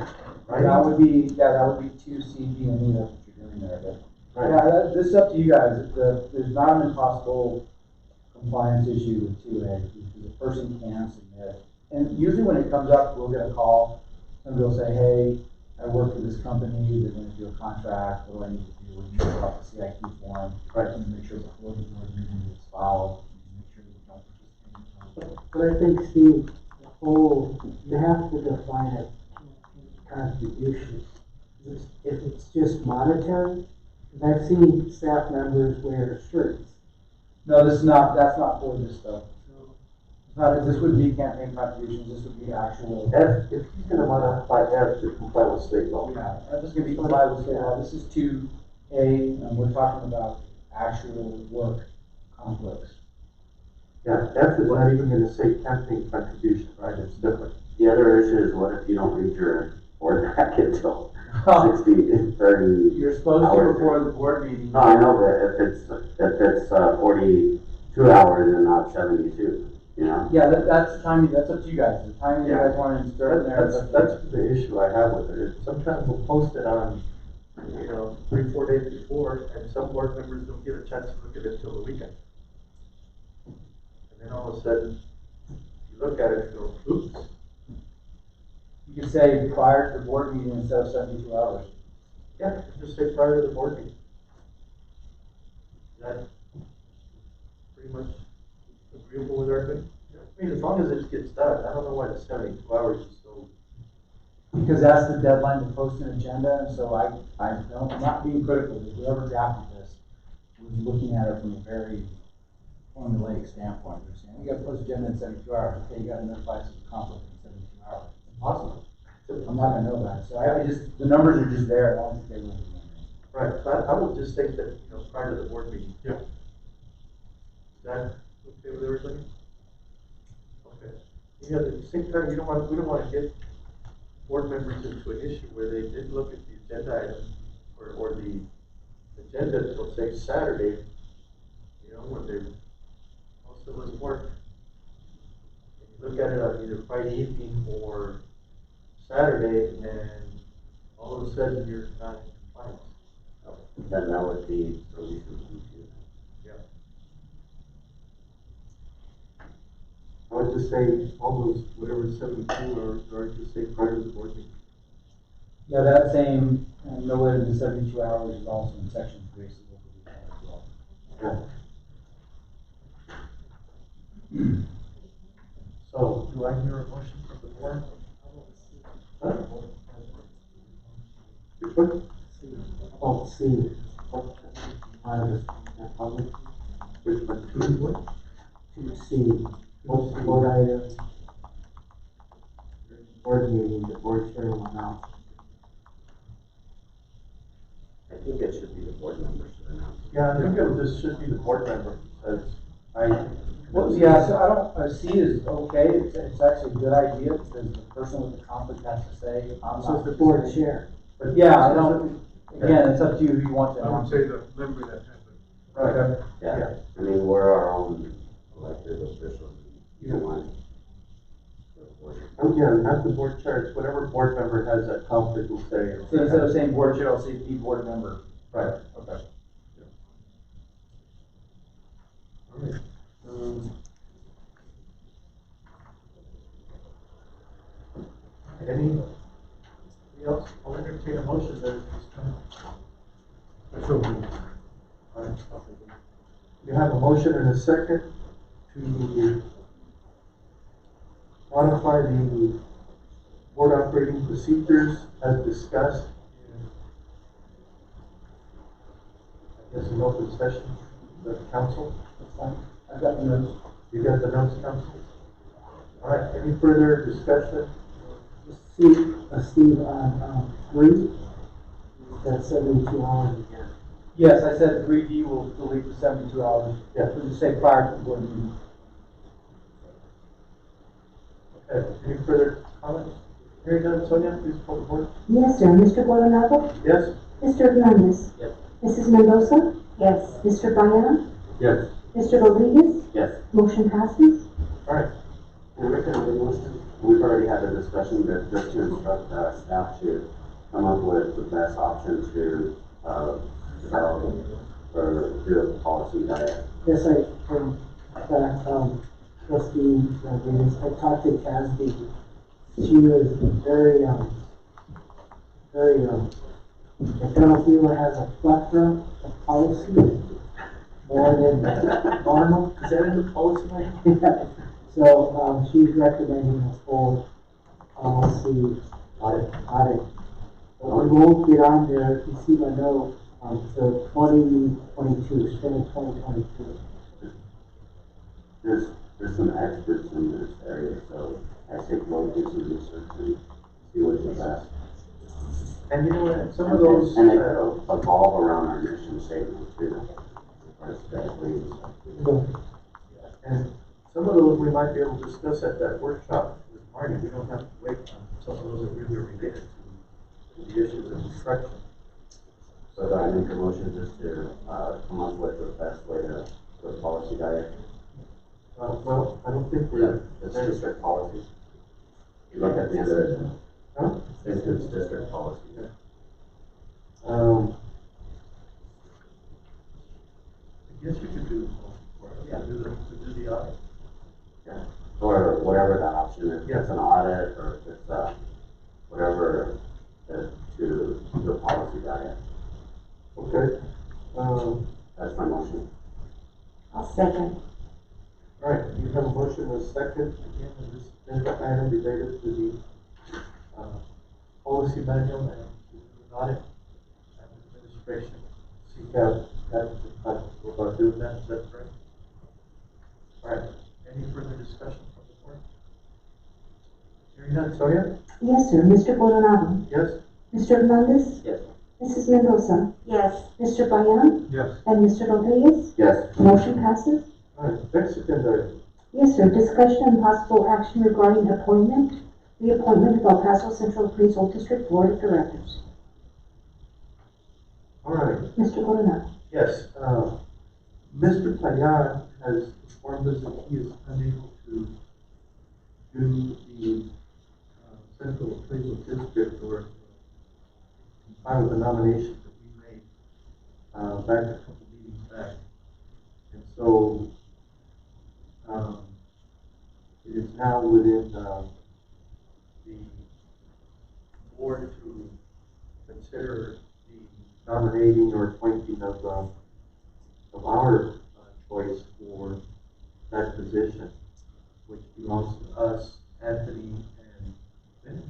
That would be 2CG and E, that's what you're doing there, but. Right. Yeah, this is up to you guys. There's not an impossible compliance issue with 2A, because the person can submit. And usually when it comes up, we'll get a call, somebody will say, hey, I work for this company, they're gonna do a contract, what do I need to do? We need to fill out the CIQ form, right, and make sure before the board meeting gets filed, make sure we don't participate. But I think, Steve, you have to define a contribution. If it's just monetary, because I've seen staff members wear shirts. No, that's not for this stuff. It's not, this wouldn't be campaign contributions, this would be actual. If he's gonna modify F to comply with state law. Yeah, that's just gonna be complied with state law. This is 2A, and we're talking about actual work conflicts. Yeah, F is not even gonna say campaign contribution, right? It's different. The other issue is what if you don't read your board packet till 30 You're supposed to hours? before the board meeting. No, I know, but if it's 42 hours and not 72, you know? Yeah, that's timing, that's up to you guys. The timing you guys want to insert in there. That's the issue I have with it. Sometimes we'll post it on, 3-4 days before, and some board members don't get a chance to look at it till the weekend. And then all of a sudden, you look at it and go, oops. You can say prior to the board meeting instead of 72 hours. Yeah, just say prior to the board meeting. Is that pretty much agreeable with everything? I mean, as long as it gets done, I don't know why the 72 hours is so. Because that's the deadline to post an agenda, and so I'm not being critical, but whoever drafted this was looking at it from a very formulaic standpoint. They're saying, we got to post agenda in 72 hours. Okay, you got to notify us of conflict in 72 hours. It's impossible. I'm not gonna know that. So I just, the numbers are just there. I don't think they will be. Right, so I would just think that, prior to the board meeting. Yeah. Is that okay with everybody? Okay. Yeah, at the same time, we don't want to get board members into an issue where they didn't look at the agenda item or the agenda until say Saturday, when they most of us work. And you look at it on either Friday evening or Saturday, and all of a sudden you're not in compliance. Then that would be the solution to it. Yeah. I would just say all those, whatever 72 or just say prior to the board meeting. Yeah, that same no later than 72 hours is also in section 3, so we'll do that as well. Yeah. So, do I hear a motion from the board? Huh? Which one? Oh, C. Which one? 2 what? 2C. Most board items. Board meeting, the board chair will announce. I think it should be the board members that announce. Yeah, I think it just should be the board member, because Well, yeah, so I see is okay, it's actually a good idea, because the person with the conflict has to say, I'm So not. it's the board chair. But Yeah, I don't, again, it's up to you who you want to I would announce. say the member that has it. Right. Yeah, I mean, we're our own elected officials. You don't want. Oh, yeah, not the board chair, it's whatever board member has that conflict will say. So instead of saying board chair, I'll say the board member. Right, okay. Alright. Anybody else? I'll entertain a motion that it's time. Alright. You have a motion and a second to modify the board operating procedures as discussed in, I guess, an open session, the council. That's fine. I've got the notes. You got the notes, council? All right, any further discussion? Steve, on 3, that's 72 hours again. Yes, I said 3D will delete the 72 hours. Yeah. We'll just say prior to the board meeting. Okay, any further comments? Hearing none, Sonia, please call the board. Yes, sir. Mr. Coronado? Yes? Mr. Hernandez? Yes. Mrs. Mendoza? Yes. Mr. Bayana? Yes. Mr. Rodriguez? Yes. Motion passes. Alright, And Rick, we've already had a discussion, but just to instruct staff to come up with the best option to develop or do a policy diet. Yes, trustee Rodriguez, I talked to CISD. She was very, Internal Fever has a plethora of policies, more than normal. is that in the policy manual? So, she's recommending a full policy audit. But we won't get on there, if you see my note, to 2022, spring of 2022. There's some experts in this area, so I think we'll do some research and see what's the best. And you know what, some of those. And they could evolve around our mission statement too. Especially. And some of those we might be able to discuss at that workshop with Marty. We don't have to wait on some of those that really are related to the issues of construction. So do I make a motion just to come up with the best way to do a policy diet? Well, I don't think Yeah, it's district policy. You look at the end of it. Huh? It's district policy. I guess we could do, do the audit. Yeah. Or whatever that option is. If it's an audit or if it's whatever to do a policy diet. Okay. That's my motion. I'll second. All right, you have a motion and a second. Again, on this agenda item related to the policy manual and the audit and administration. Seek out that about doing that, is that correct? All right, any further discussion from the board? Hearing none, Sonia? Yes, sir. Mr. Coronado? Yes? Mr. Hernandez? Yes. Mrs. Mendoza? Yes. Mr. Payan? Yes. And Mr. Rodriguez? Yes. Motion passes. All right, next agenda item. Yes, sir. Discussion and possible action regarding reappointment of El Paso Central Appraisal District Board of Directors. All right. Mr. Coronado? Yes, Mr. Payan has informed us that he is unable to do the Central Appraisal District or file the nominations that we made back a couple meetings back. And so it is now within the board to consider the nominating or appointing of our choice for that position, which belongs to us, Anthony and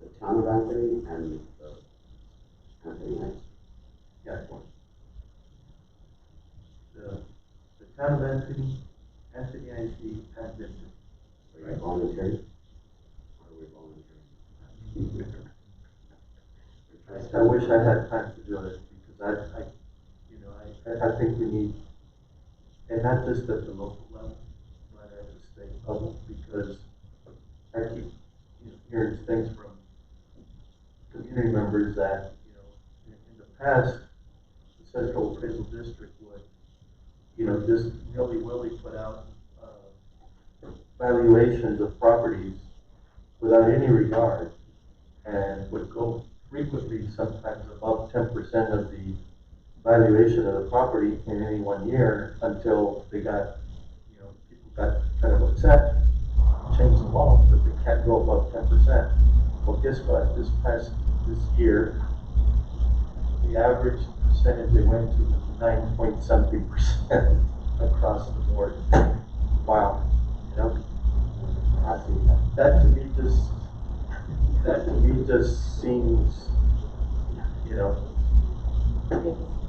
The town of Anthony and Anthony Heights. yeah, the town of Anthony, Anthony IC, and Vincent. Are you volunteering? Or are we volunteering? I wish I had time to do it because I think we need, and not just at the local level, but at the state level, because I keep hearing things from community members that, in the past, the Central Appraisal District would, just willy-willy put out valuations of properties without any regard, and would go frequently, sometimes above 10% of the valuation of the property in any 1 year until they got, people got kind of upset, changed the law, that they can't go above 10%. Well, guess what? This year, the average percentage they went to was 9-point-something% across the board. Wow. That to me just seems,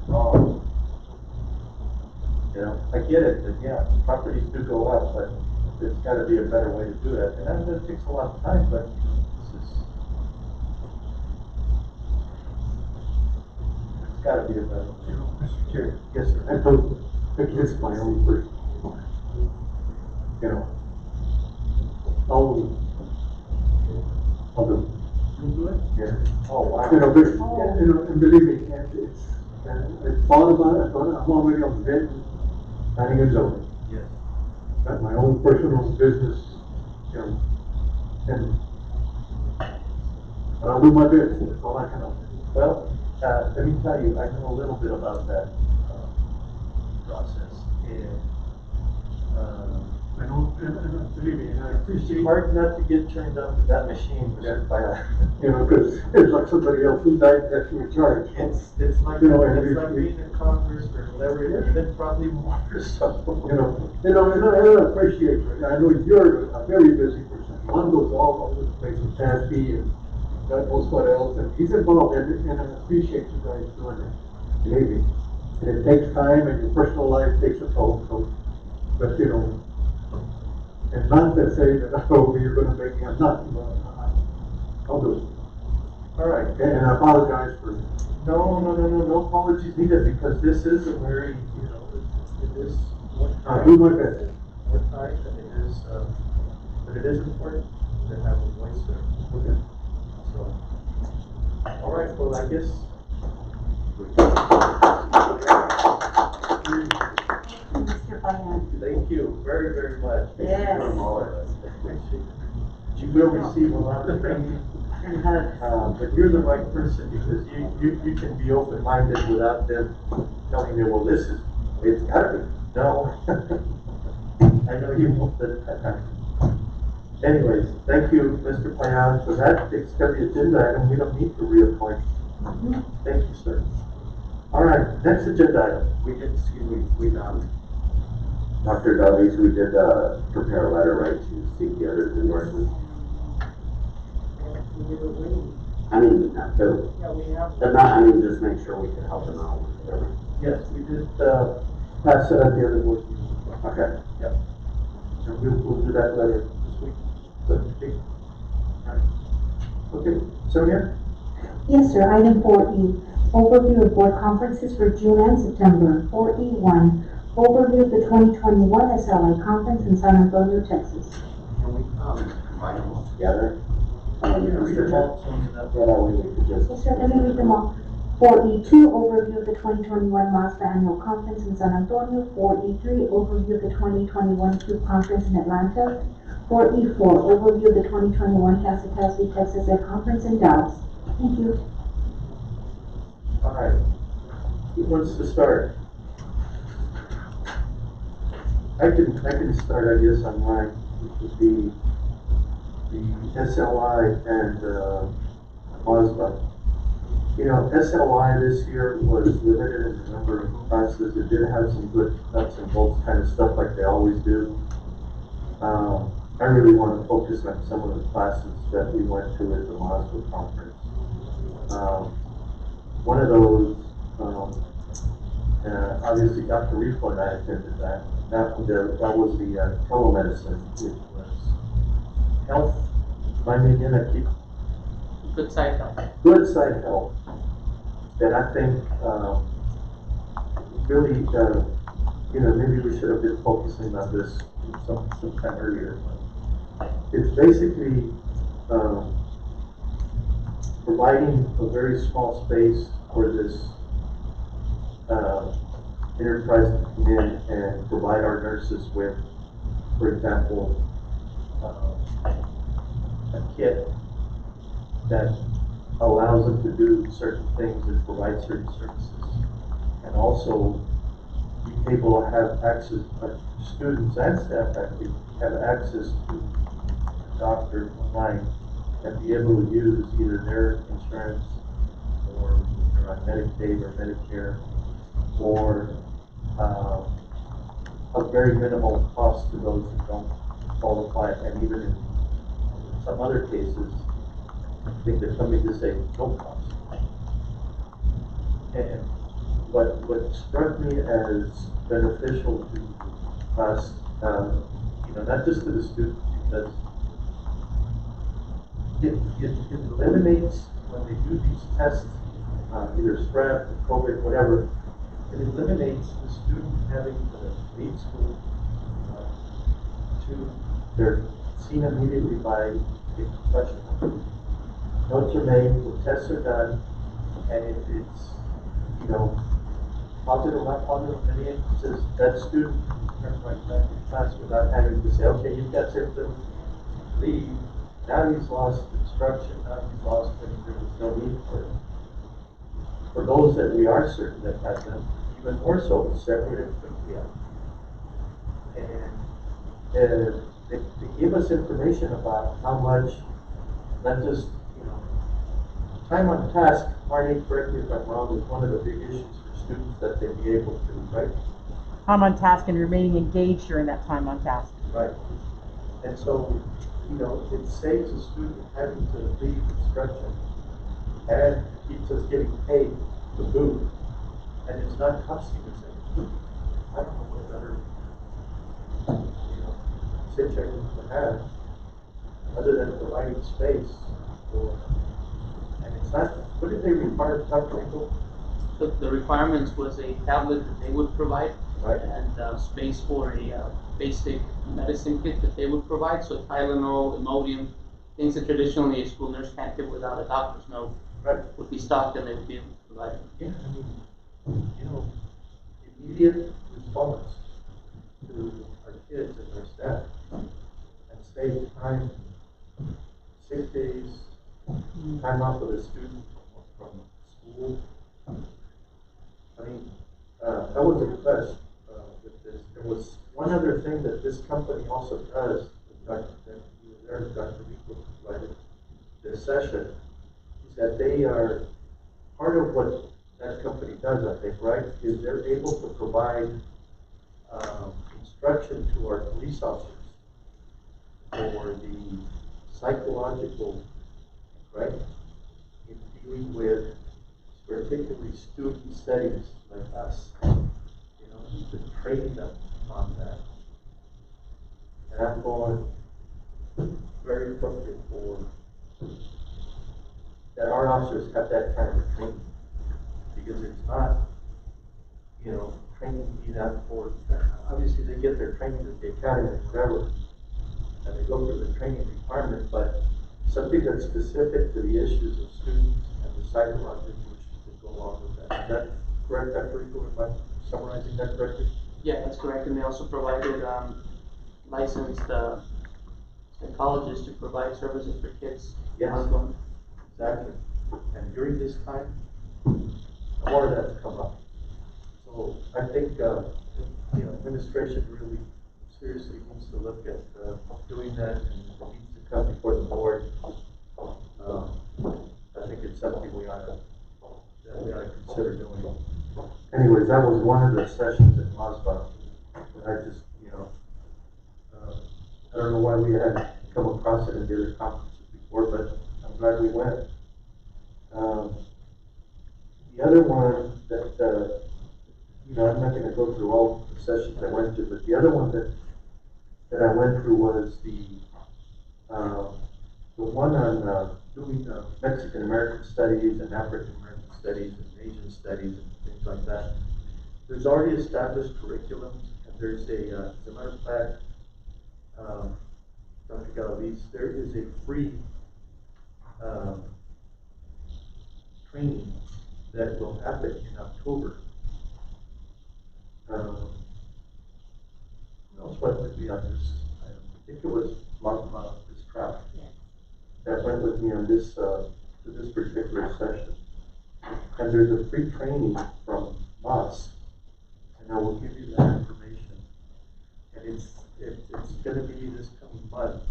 wrong. I get it, that yeah, properties do go up, but there's gotta be a better way to do it. And that takes a lot of time, but it's gotta be a better way. Mr. Chair. Yes, sir. I vote against my own person. I'll do. You do it? Yeah. Oh, wow. But, and believe me, it's And I thought about it, I thought I'm already on the bed, planning is over. Yes. Got my own personal business, you know, and but I'll do my best, that's all I can do. Well, let me tell you, I know a little bit about that, process. And, I know, and believe me, and I appreciate, it's hard not to get turned on to that machine, Mr. Paya. you know, because it's like somebody else who died that's in charge. It's like, You know, it's like being in Congress or whatever, even probably more, so. And I appreciate it. I know you're a very busy person. One goes all over the place with Tasby and God knows what else, and he's involved in it, and I appreciate you guys doing it. Believe me. And it takes time, and your personal life takes a toll, so, but you know, and not to say that, oh, you're gonna make me, I'm not, I'll do it. All right. And I apologize for, No apologies needed, because this is a very, you know, it is more I'll time. do my best. More time, and it is, but it is important to have a voice there. Okay. So, all right, well, I guess. Mr. Payan. Thank you very, very much. Yes. From all of us. Appreciate it. You will receive a lot of training, but you're the right person, because you can be open-minded without them telling you, well, this is, it's gotta be. No. I know you won't, but, anyways, thank you, Mr. Payan, for that. It's got the agenda item, we don't need to reappoint. Thank you, sir. All right, next agenda item. We did, Dr. Davies, we did, prepare a letter, right, to seek the other's endorsement. I mean, not to, but not, I mean, just make sure we can help them out, whatever. Yes, we did, pass it at the other board meeting. Okay. Yep. And we'll do that later this week. So, okay, Sonia? Yes, sir. Item 4E, overview of board conferences for June and September. 4E1, overview of the 2021 SLI conference in San Antonio, Texas. Can we, combine them all together? Read them all, Sonia, that way. Yeah, that way we could just. Yes, sir. Let me read them all. 4E2, overview of the 2021 MASPA annual conference in San Antonio. 4E3, overview of the 2021 CUBE conference in Atlanta. 4E4, overview of the 2021 CASA-CASB Texas Ed conference in Dallas. Thank you. All right. Who wants to start? I can start, I guess, on mine, which would be the SLI and, MASBA. You know, SLI this year was limited in the number of classes. It did have some good nuts and bolts kind of stuff like they always do. I really want to focus on some of the classes that we went to at the MASBA conference. One of those, obviously Dr. Rico and I attended that. That was the telemedicine, which was health. My name, I keep Good side health. good side health. That I think really, you know, maybe we should have been focusing on this sometime earlier. It's basically providing a very small space for this enterprise to come in and provide our nurses with, for example, a kit that allows them to do certain things and provide certain services. And also be able to have access, students and staff actually have access to a doctor online and be able to use either their insurance or they're on Medicaid or Medicare, or a very minimal cost to those who don't qualify, and even in some other cases, I think they're coming to say no cost. And what struck me as beneficial to us, you know, not just to the students, because it eliminates, when they do these tests, either strep, COVID, whatever, it eliminates the student having to leave school to, they're seen immediately by a professional. Notes are made, the tests are done, and it's, you know, positive, not positive, any instances, that student returned right back to class without having to say, okay, you've got symptoms, leave. Now he's lost instruction, now he's lost, and there was no need for it. For those that we are certain that had them, even more so, separated quickly out. And they gave us information about how much, not just, time on task, Marty, correct me if I'm wrong, is one of the big issues for students that they be able to, right? Time on task and remaining engaged during that time on task. Right. And so, it saves a student having to leave instruction and keeps us getting paid to boot. And it's not costing us anything. I don't know what better, situation to have other than providing space for, and it's not, what did they require, Dr. Engel? The requirements was a tablet that they would provide, Right. and space for a basic medicine kit that they would provide. So Tylenol, Imodium, things that traditionally a school nurse can't give without a doctor's note, Right. would be stocked and they would be able to provide. Yeah, immediate response to our kids and our staff, and save time, 6 days, time off of the student from school. I mean, that was a request with this. There was one other thing that this company also does, that you were there, Dr. Rico provided this session, is that they are, part of what that company does, I think, right, is they're able to provide instruction to our police officers for the psychological, right, in dealing with particularly student settings like us, to train them on that. And I'm going very appropriate for that our officers have that kind of training, because it's not, training be that for, obviously they get their training at the academy or whatever, and they go through the training requirement, but something that's specific to the issues of students and the psychological issues that go along with that. Is that correct, Dr. Rico? Am I summarizing that correctly? Yeah, that's correct. And they also provided licensed psychologists to provide services for kids. Yes. Ongoing. Exactly. And during this time, more of that's come up. So I think, administration really seriously needs to look at doing that, and needs to come before the board. I think it's something we ought to consider doing. Anyways, that was one of the sessions at MASBA. I just, I don't know why we hadn't come across it in the other conferences before, but I'm glad we went. The other one that, I'm not going to go through all the sessions I went to, but the other one that I went through was the one on doing Mexican American studies and African American studies and Asian studies and things like that. There's already established curriculums, and there's as a matter of fact, Dr. Galaviz, there is a free training that will happen in October. What would be on this? I think it was this track that went with me on this to this particular session. And there's a free training from us, and I will give you that information. And it's going to be this coming month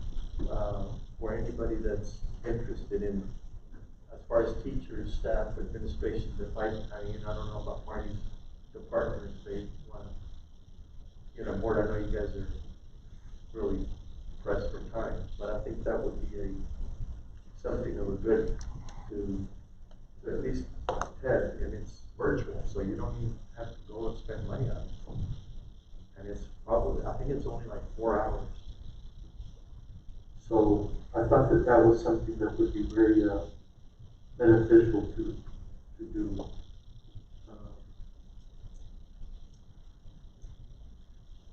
for anybody that's interested in, as far as teachers, staff, administration, I don't know about Marty's department if they want to get on board. I know you guys are really pressed for time, but I think that would be something that would be good to at least attend, and it's virtual, so you don't even have to go and spend money on it. And it's probably, I think it's only like 4 hours. So I thought that was something that would be very beneficial to do.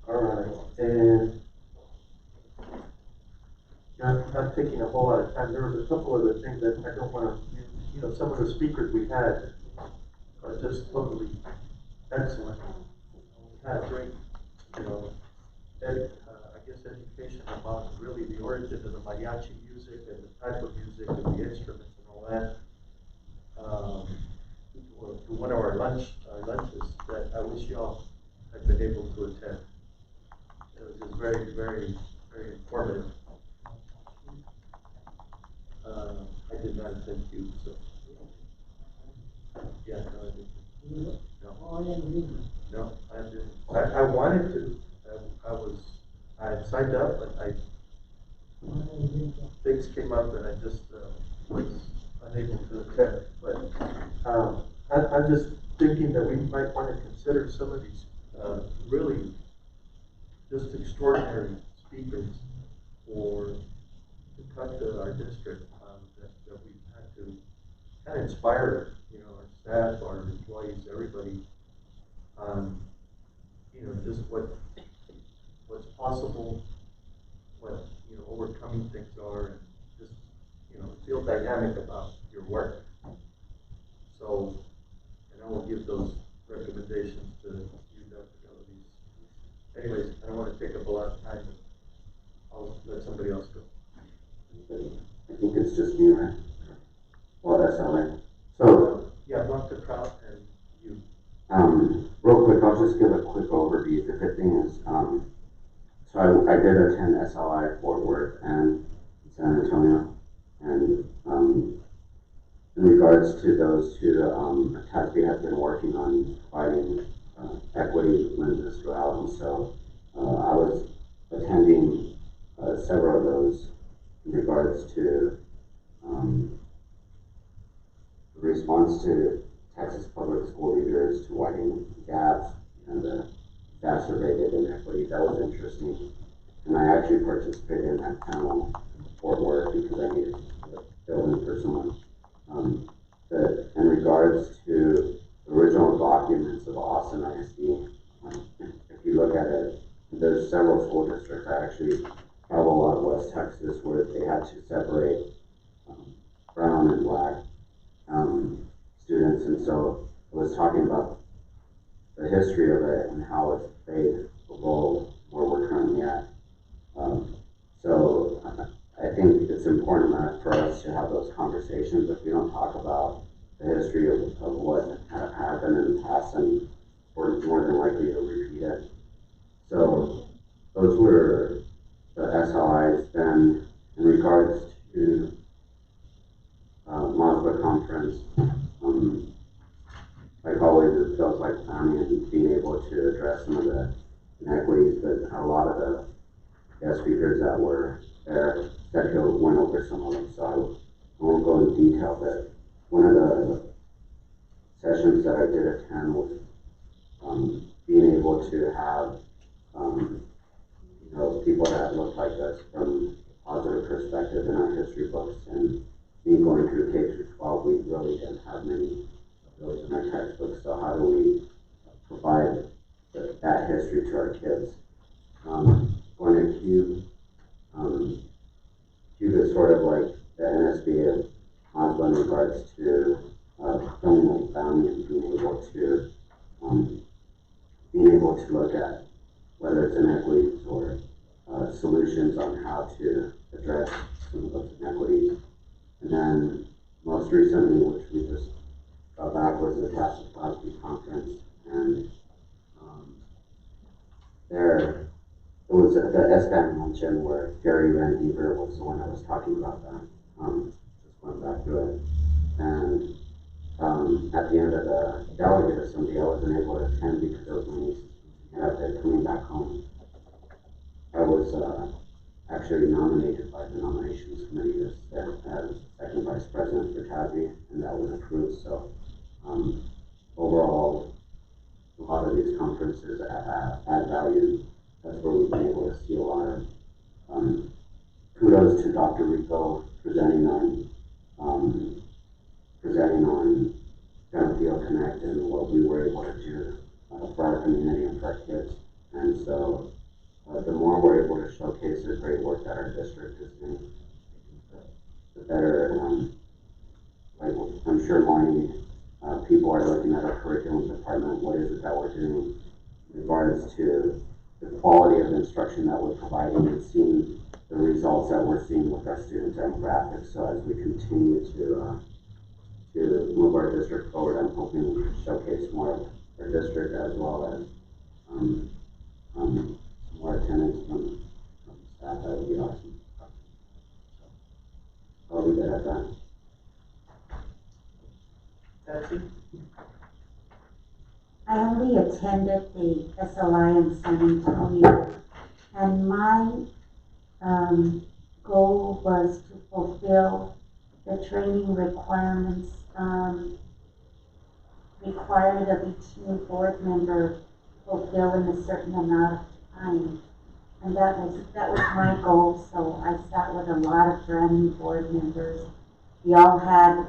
All right, and I'm not taking a whole lot of time. There was a couple other things that I don't want to, some of the speakers we had are just totally excellent. We had a great, you know, I guess education about really the origin of the mariachi music and the type of music and the instruments and all that. To one of our lunches that I wish y'all had been able to attend. It was just very, very, very informative. I did not attend Q, so. Yeah, no, I didn't. No, I didn't. I wanted to. I had signed up, but things came up and I just was unable to attend. But I'm just thinking that we might want to consider some of these really just extraordinary speakers to come to our district that we've had to kind of inspire, you know, our staff, our employees, everybody, you know, just what's possible, what, you know, overcoming things are, and just, you know, feel dynamic about your work. So, and I will give those recommendations to you, Dr. Galaviz. Anyways, I don't want to take up a lot of time, but I'll let somebody else go. I think it's just me, right? Well, that's all right. So, yeah, Dr. Kraut and you. Real quick, I'll just give a quick overview. The good thing is, so I did attend SLI Fort Worth and San Antonio, and in regards to those two, CISD has been working on providing equity lenses throughout, and so I was attending several of those in regards to the response to Texas public school leaders to widen gaps and the exacerbated inequity. That was interesting. And I actually participated in that panel in Fort Worth because I needed to fill in for someone. In regards to the original documents of Austin ISD, if you look at it, there's several school districts. I actually travel a lot of West Texas where they had to separate brown and black students, and so I was talking about the history of it and how it's played a role where we're currently at. So I think it's important for us to have those conversations. If we don't talk about the history of what happened in the past, and we're more than likely to repeat it. So those were the SLIs. Then in regards to MOSBA conference, like always, it feels like family and being able to address some of the inequities, but a lot of the guest speakers that were there, Sergio went over some of them, so I won't go into detail, but one of the sessions that I did attend was being able to have you know, people that look like us from a positive perspective in our history books. And me going through K through 12, we really didn't have many of those in our textbooks. So how do we provide that history to our kids? Going to Q, Q is sort of like the NSB of Oslo in regards to filming the family and being able to look at whether it's inequities or solutions on how to address some of those inequities. And then most recently, which we just got back, was the CISD conference, and there it was at the SBAM luncheon where Gary Van Dever was the one that was talking about that. Just going back to it, and at the end of the delegate assembly, I wasn't able to attend because it was my niece's birthday coming back home. I was actually nominated by the nominations committee as second vice president for CISD, and that was approved. So overall, a lot of these conferences add value. That's where we've been able to see a lot of kudos to Dr. Rico presenting on Field Connect and what we were able to do for our community and for our kids. And so the more we're able to showcase the great work that our district is doing, the better, like I'm sure more people are start looking at our curriculum department, what is it that we're doing in regards to the quality of instruction that we're providing and seeing the results that we're seeing with our student demographics. So as we continue to move our district forward, I'm hoping we can showcase more of our district as well as more attendance from staff. That would be awesome. I'll leave it at that. Patsy? I only attended the SLI in San Antonio, and my goal was to fulfill the training requirements required of each new board member fulfill in a certain amount of time. And that was my goal, so I sat with a lot of brand new board members. We all had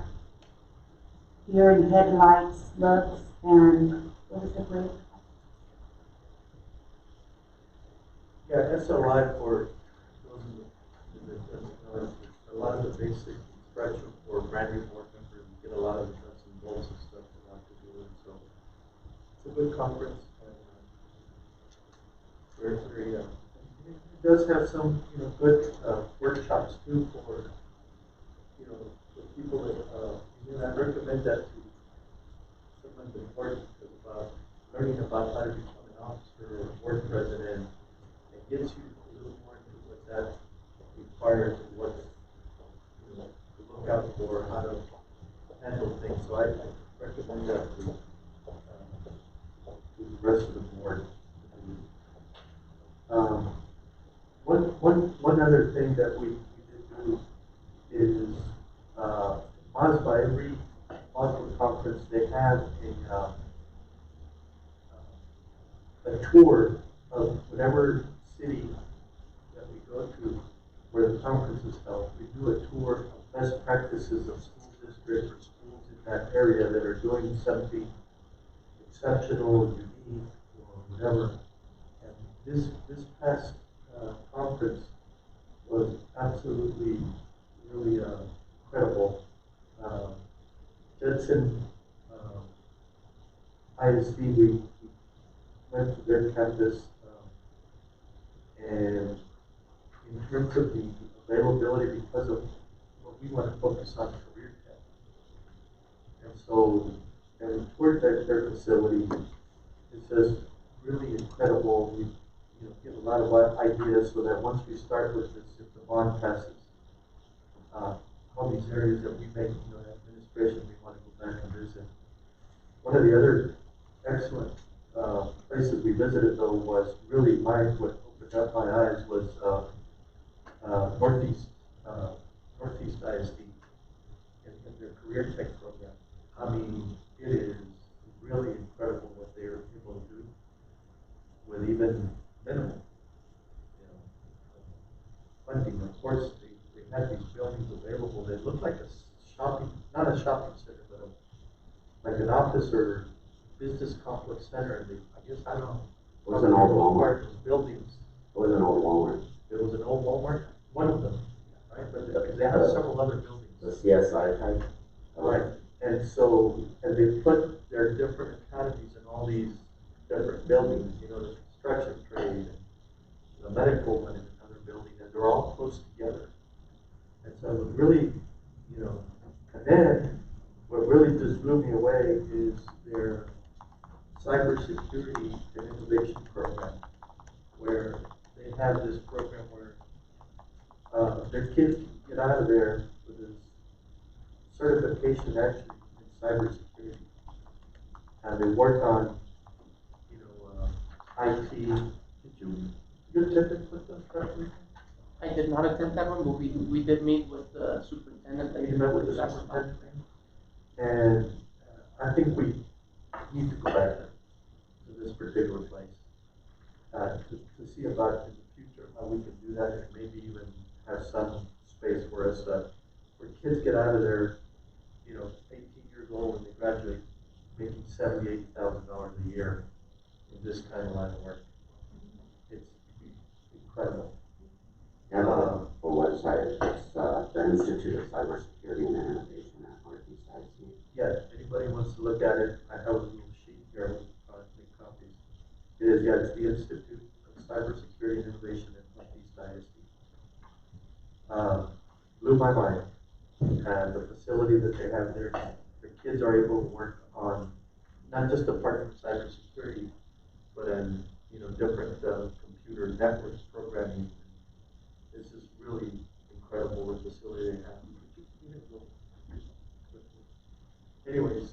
deer in headlights looks, and it was a great. Yeah, SLI for those of you, a lot of the basic instruction for brand new board members. You get a lot of the nuts and bolts and stuff you have to do, and so it's a good conference. And it does have some, good workshops too for, for people that, I recommend that to someone in the board about learning about how to become an officer or a board president. It gets you a little more into what that requires and what, to look out for, how to handle things. So I recommend that to the rest of the board. One other thing that we did do is MASBA, every MASBA conference, they have a tour of whatever city that we go to where the conference is held. We do a tour of best practices of school districts or schools in that area that are doing something exceptional, unique, or whatever. And this past conference was absolutely, really incredible. Judson ISD, we went to their campus, and in terms of the availability, because of what we want to focus on career tech. And so, and toward their facility, it's just really incredible. We get a lot of ideas so that once we start with this, if the bond passes, all these areas that we make, administration, we want to go back and visit. One of the other excellent places we visited, though, was really what opened up my eyes was Northeast ISD in their career tech program. I mean, it is really incredible what they are able to do with even minimal, funding. Of course, they had these buildings available that looked like a shopping, not a shopping center, but like an office or business complex center. And I guess, I don't know. It was an old Walmart. Buildings. It was an old Walmart. It was an old Walmart, one of them, right? But because they have several other buildings. The CSI type. Right. And so, and they put their different academies in all these different buildings, the construction trade, the medical one in another building, and they're all close together. And so it was really, and then what really just blew me away is their cybersecurity and innovation program, where they have this program where their kids can get out of there with this certification actually in cybersecurity. And they work on, IT. Did you attend it with them, Stephanie? I did not attend that one, but we did meet with the superintendent. You met with the superintendent? And I think we need to go back to this particular place to see about in the future how we can do that, and maybe even have some space for us where kids get out of there, 18 years old when they graduate, making $70,000, $80,000 a year in this kind of line of work. It's incredible. Yeah, the website, it's the Institute of Cybersecurity and Innovation at Northeast ISD. Yeah, anybody wants to look at it, and the facility that they have there, the kids are able to work on not just the part of cybersecurity, but in, different computer networks programming. This is really incredible, the facility they have. Anyways,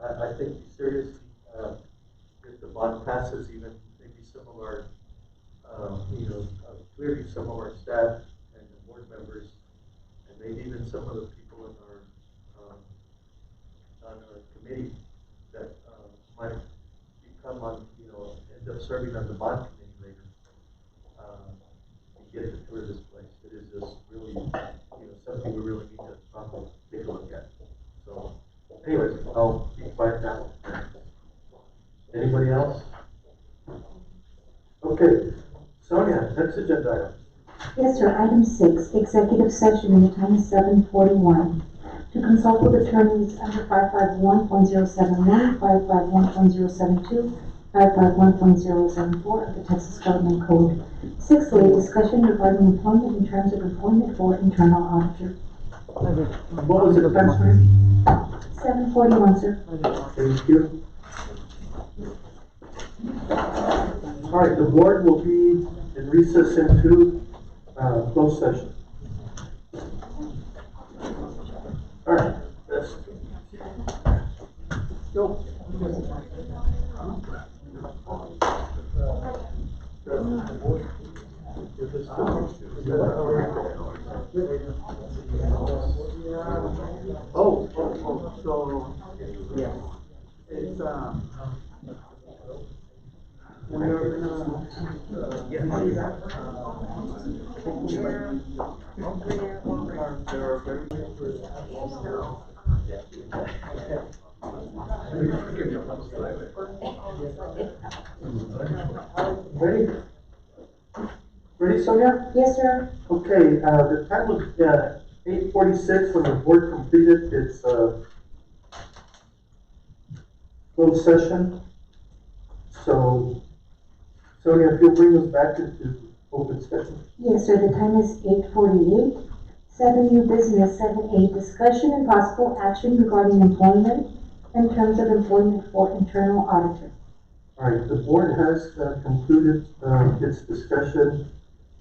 I think seriously, if the bond passes, even maybe some of our, clearly some of our staff and the board members, and maybe even some of the people in on our committee that might become on, end up serving on the bond committee later, to get to tour this place. It is just really, something we really need to take a look at. So, anyways, I'll be quiet now. Anybody else? Okay, Sonia, next agenda item. Yes, sir. Item 6, executive session, and the time is 7:41. To consult with attorneys under 551.071, 551.072, 551.074 of the Texas Government Code. 6A, discussion regarding employment in terms of employment for internal auditor. What was the time frame? 7:41, sir. Thank you. All right, the board will be in recess into closed session. All right, let's go. So, yeah, it's, Ready? Ready, Sonia? Yes, sir. Okay, the time was 8:46 when the board completed its closed session. So, Sonia, if you'll bring us back into open session. Yes, sir. The time is 8:48. 7, new business. 7A, discussion and possible action regarding employment in terms of employment for internal auditor. All right, the board has concluded its discussion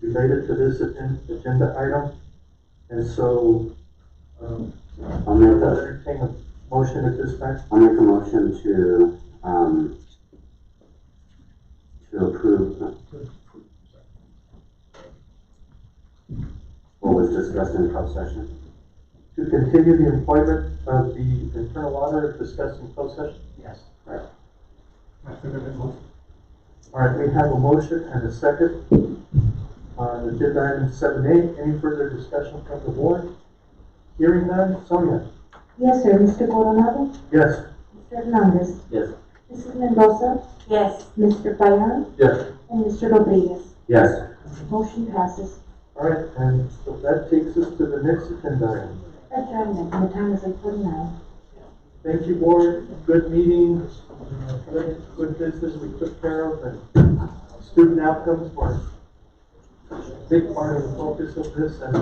related to this agenda item. And so, I'll make entertain a motion at this time. I'll make a motion to approve what was discussed in closed session. To continue the employment of the internal auditor discussed in closed session? Yes. Right. All right, we have a motion and a second on agenda item 7A. Any further discussion from the board? Hearing none, Sonia? Yes, sir. Mr. Coronado? Yes. Mr. Hernandez? Yes. Mrs. Mendoza? Yes. Mr. Payan? Yes. And Mr. Rodriguez? Yes. Motion passes. All right, and so that takes us to the next agenda item. Adjournment, and the time is 8:49. Thank you, board. Good meeting. Good business we took care of, and student outcomes were a big part of the focus of this. And